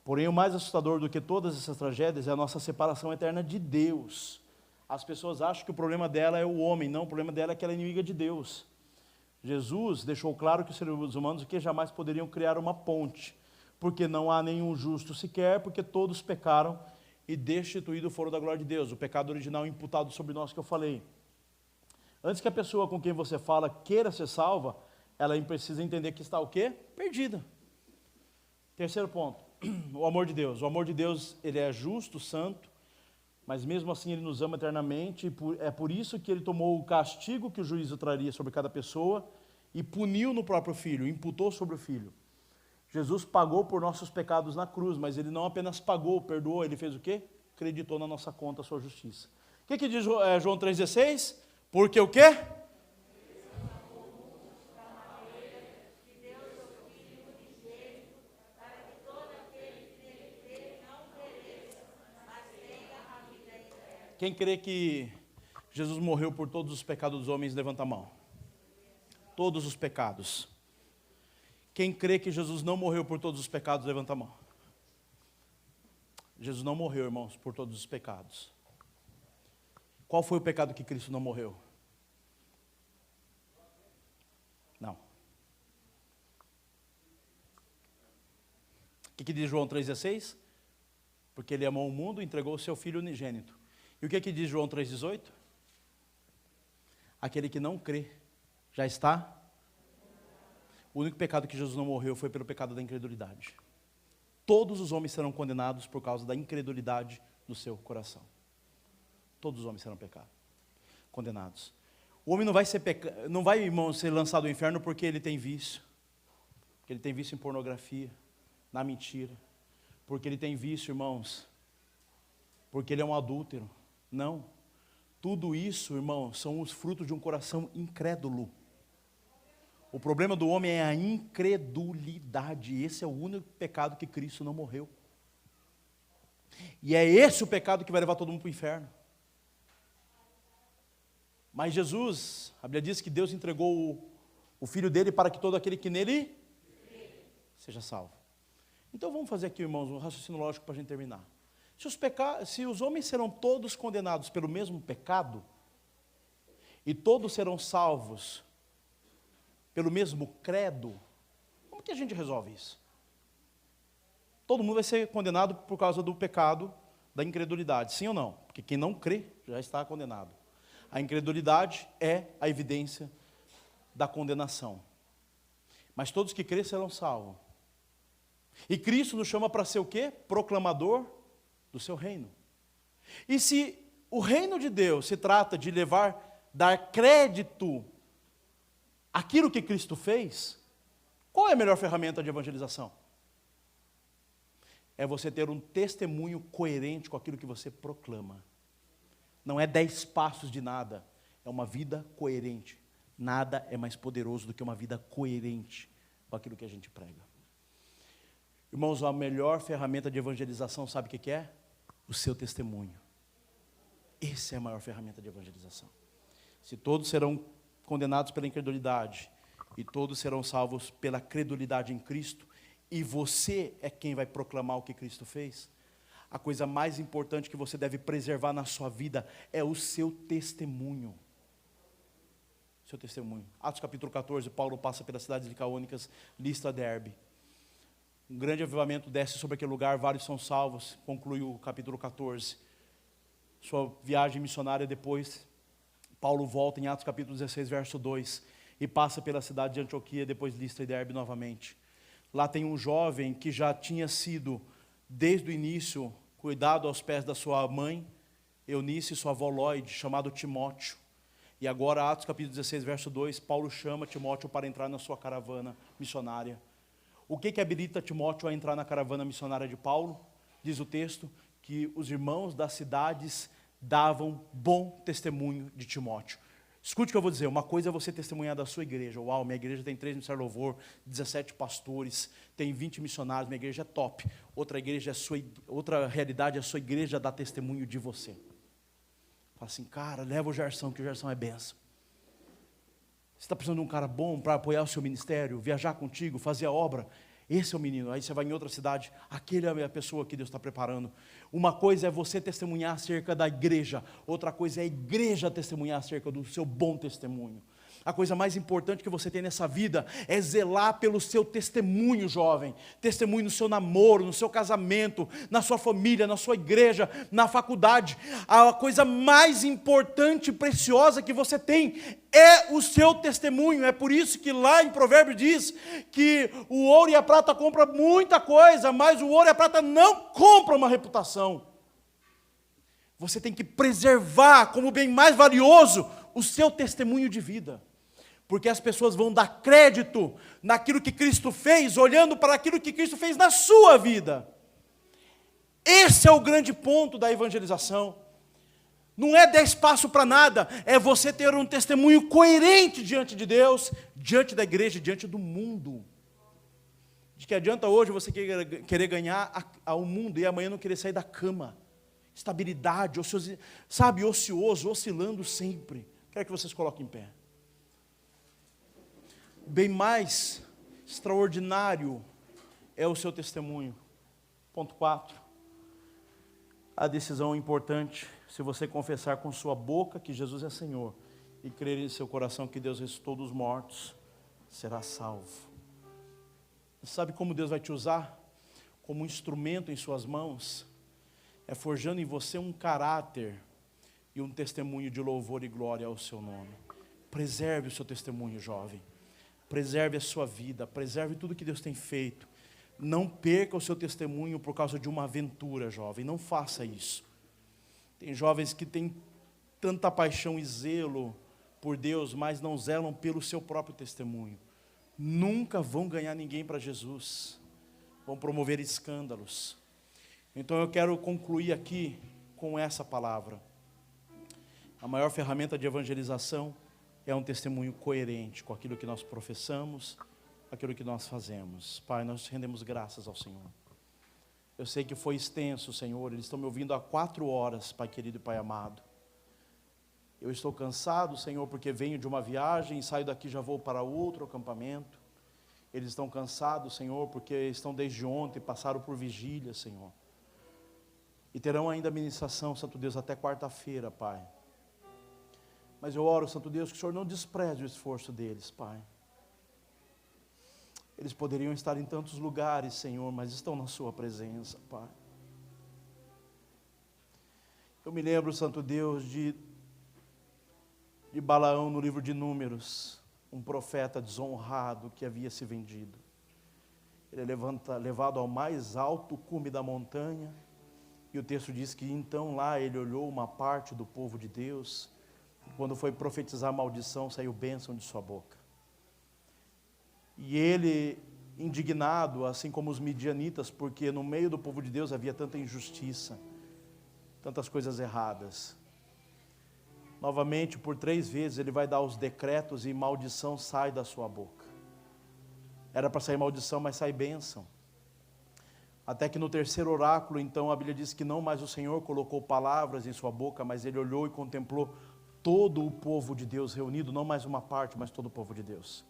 Porém, o mais assustador do que todas essas tragédias é a nossa separação eterna de Deus. As pessoas acham que o problema dela é o homem, não, o problema dela é que ela é inimiga de Deus. Jesus deixou claro que os seres humanos que jamais poderiam criar uma ponte, porque não há nenhum justo sequer, porque todos pecaram e destituídos foram da glória de Deus. O pecado original imputado sobre nós que eu falei. Antes que a pessoa com quem você fala queira ser salva, ela precisa entender que está o quê? Perdida. Terceiro ponto, o amor de Deus. O amor de Deus, ele é justo, santo, mas mesmo assim ele nos ama eternamente, e é por isso que ele tomou o castigo que o juízo traria sobre cada pessoa e puniu no próprio Filho, imputou sobre o Filho. Jesus pagou por nossos pecados na cruz, mas ele não apenas pagou, perdoou, ele fez o quê? Acreditou na nossa conta a sua justiça. O que diz João 3,16? Porque o quê? Quem crê que Jesus morreu por todos os pecados dos homens, levanta a mão. Todos os pecados. Quem crê que Jesus não morreu por todos os pecados, levanta a mão. Jesus não morreu, irmãos, por todos os pecados. Qual foi o pecado que Cristo não morreu? Não. O que diz João 3,16? Porque ele amou o mundo e entregou o seu Filho unigênito. E o que diz João 3,18? Aquele que não crê, já está. O único pecado que Jesus não morreu foi pelo pecado da incredulidade. Todos os homens serão condenados por causa da incredulidade do seu coração. Todos os homens serão condenados. O homem não vai, irmão, ser lançado ao inferno porque ele tem vício. Porque ele tem vício em pornografia, na mentira. porque ele tem vício, irmãos, porque ele é um adúltero. Não. Tudo isso, irmãos, são os frutos de um coração incrédulo. O problema do homem é a incredulidade. Esse é o único pecado que Cristo não morreu. E é esse o pecado que vai levar todo mundo para o inferno. Mas Jesus, a Bíblia diz que Deus entregou o Filho dele para que todo aquele que nele seja salvo. Então vamos fazer aqui, irmãos, um raciocínio lógico para a gente terminar. Se os homens serão todos condenados pelo mesmo pecado, e todos serão salvos pelo mesmo credo, como que a gente resolve isso? Todo mundo vai ser condenado por causa do pecado da incredulidade, sim ou não? Porque quem não crê já está condenado. A incredulidade é a evidência da condenação. Mas todos que crêem serão salvos. E Cristo nos chama para ser o quê? Proclamador do seu reino. E se o reino de Deus se trata de dar crédito àquilo que Cristo fez, qual é a melhor ferramenta de evangelização? É você ter um testemunho coerente com aquilo que você proclama. Não é 10 passos de nada, é uma vida coerente. Nada é mais poderoso do que uma vida coerente com aquilo que a gente prega. Irmãos, a melhor ferramenta de evangelização, sabe o que é? O seu testemunho. Essa é a maior ferramenta de evangelização. Se todos serão condenados pela incredulidade e todos serão salvos pela credulidade em Cristo, e você é quem vai proclamar o que Cristo fez, a coisa mais importante que você deve preservar na sua vida é o seu testemunho. Seu testemunho. Atos capítulo 14, Paulo passa pelas cidades licaônicas, Listra, Derbe. Um grande avivamento desce sobre aquele lugar, vários são salvos, conclui o capítulo 14. Sua viagem missionária depois, Paulo volta em Atos capítulo 16, verso 2, e passa pela cidade de Antioquia, depois Listra e Derbe novamente. Lá tem um jovem que já tinha sido, desde o início, cuidado aos pés da sua mãe, Eunice, e sua avó Lloyd, chamado Timóteo. E agora, Atos capítulo 16, verso 2, Paulo chama Timóteo para entrar na sua caravana missionária. O que habilita Timóteo a entrar na caravana missionária de Paulo? Diz o texto que os irmãos das cidades davam bom testemunho de Timóteo. Escute o que eu vou dizer, uma coisa é você testemunhar da sua igreja. Uau, minha igreja tem 3 ministérios de louvor, 17 pastores, tem 20 missionários, minha igreja é top. Outra realidade é a sua igreja dar testemunho de você. Fala assim, cara, leva o Gerson, que o Gerson é benção. Você está precisando de um cara bom para apoiar o seu ministério, viajar contigo, fazer a obra? Esse é o menino. Aí você vai em outra cidade, aquele é a pessoa que Deus está preparando. Uma coisa é você testemunhar acerca da igreja, outra coisa é a igreja testemunhar acerca do seu bom testemunho. A coisa mais importante que você tem nessa vida é zelar pelo seu testemunho, jovem. Testemunho no seu namoro, no seu casamento, na sua família, na sua igreja, na faculdade. A coisa mais importante e preciosa que você tem é o seu testemunho. É por isso que lá em Provérbios diz que o ouro e a prata compram muita coisa, mas o ouro e a prata não compram uma reputação. Você tem que preservar como bem mais valioso o seu testemunho de vida. Porque as pessoas vão dar crédito naquilo que Cristo fez, olhando para aquilo que Cristo fez na sua vida. Esse é o grande ponto da evangelização. Não é 10 passos para nada, é você ter um testemunho coerente diante de Deus, diante da igreja, diante do mundo. De que adianta hoje você querer ganhar ao mundo e amanhã não querer sair da cama. Estabilidade, ocioso, oscilando sempre. Quero que vocês coloquem em pé. Bem mais extraordinário é o seu testemunho. Ponto 4. A decisão importante, se você confessar com sua boca que Jesus é Senhor e crer em seu coração que Deus ressuscitou dos mortos, será salvo. Sabe como Deus vai te usar? Como um instrumento em suas mãos? É forjando em você um caráter e um testemunho de louvor e glória ao seu nome. Preserve o seu testemunho, jovem. Preserve a sua vida, preserve tudo que Deus tem feito. Não perca o seu testemunho por causa de uma aventura, jovem. Não faça isso. Tem jovens que têm tanta paixão e zelo por Deus, mas não zelam pelo seu próprio testemunho. Nunca vão ganhar ninguém para Jesus. Vão promover escândalos. Então eu quero concluir aqui com essa palavra. A maior ferramenta de evangelização é um testemunho coerente com aquilo que nós professamos, aquilo que nós fazemos. Pai, nós rendemos graças ao Senhor. Eu sei que foi extenso, Senhor, eles estão me ouvindo há 4 horas, Pai querido e Pai amado. Eu estou cansado, Senhor, porque venho de uma viagem e saio daqui e já vou para outro acampamento. Eles estão cansados, Senhor, porque estão desde ontem, passaram por vigília, Senhor. E terão ainda ministração, Santo Deus, até quarta-feira, Pai. Mas eu oro, Santo Deus, que o Senhor não despreze o esforço deles, Pai. Eles poderiam estar em tantos lugares, Senhor, mas estão na sua presença, Pai. Eu me lembro, Santo Deus, de Balaão no livro de Números, um profeta desonrado que havia se vendido. Ele é levado ao mais alto cume da montanha, e o texto diz que então lá ele olhou uma parte do povo de Deus, e quando foi profetizar a maldição, saiu bênção de sua boca. E ele, indignado, assim como os midianitas, porque no meio do povo de Deus havia tanta injustiça, tantas coisas erradas. Novamente, por 3 vezes, ele vai dar os decretos e maldição sai da sua boca. Era para sair maldição, mas sai bênção. Até que no 3º oráculo, então, a Bíblia diz que não mais o Senhor colocou palavras em sua boca, mas ele olhou e contemplou todo o povo de Deus reunido, não mais uma parte, mas todo o povo de Deus.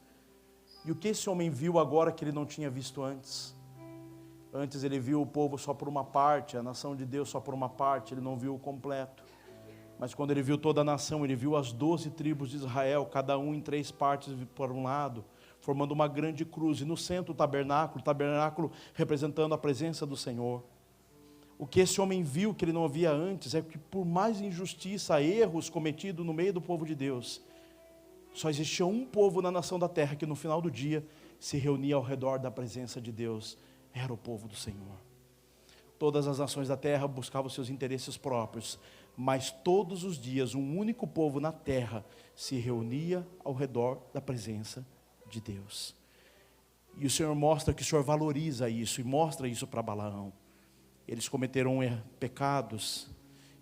E o que esse homem viu agora que ele não tinha visto antes? Antes ele viu o povo só por uma parte, a nação de Deus só por uma parte, ele não viu o completo. Mas quando ele viu toda a nação, ele viu as 12 tribos de Israel, cada um em 3 partes por um lado, formando uma grande cruz, e no centro o tabernáculo representando a presença do Senhor. O que esse homem viu que ele não via antes é que por mais injustiça, erros cometidos no meio do povo de Deus, só existia um povo na nação da terra que no final do dia se reunia ao redor da presença de Deus, era o povo do Senhor. Todas as nações da terra buscavam seus interesses próprios, mas todos os dias um único povo na terra se reunia ao redor da presença de Deus. E o Senhor mostra que o Senhor valoriza isso e mostra isso para Balaão. Eles cometeram pecados,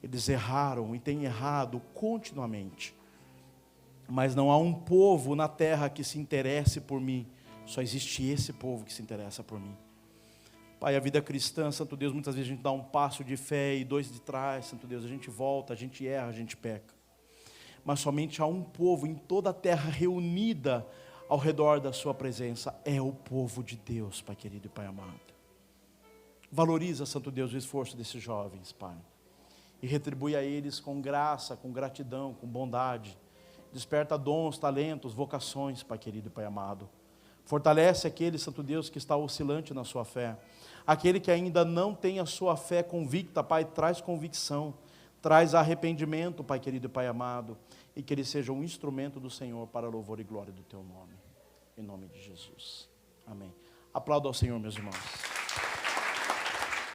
eles erraram e têm errado continuamente. Mas não há um povo na terra que se interesse por mim, só existe esse povo que se interessa por mim. Pai, a vida cristã, Santo Deus, muitas vezes a gente dá um passo de fé e 2 de trás, Santo Deus, a gente volta, a gente erra, a gente peca. Mas somente há um povo em toda a terra reunida ao redor da sua presença, é o povo de Deus, Pai querido e Pai amado. Valoriza, Santo Deus, o esforço desses jovens, Pai, e retribui a eles com graça, com gratidão, com bondade. Desperta dons, talentos, vocações, Pai querido e Pai amado. Fortalece aquele, Santo Deus, que está oscilante na sua fé. Aquele que ainda não tem a sua fé convicta, Pai, traz convicção, traz arrependimento, Pai querido e Pai amado, e que ele seja um instrumento do Senhor para a louvor e glória do Teu nome. Em nome de Jesus. Amém. Aplauda ao Senhor, meus irmãos.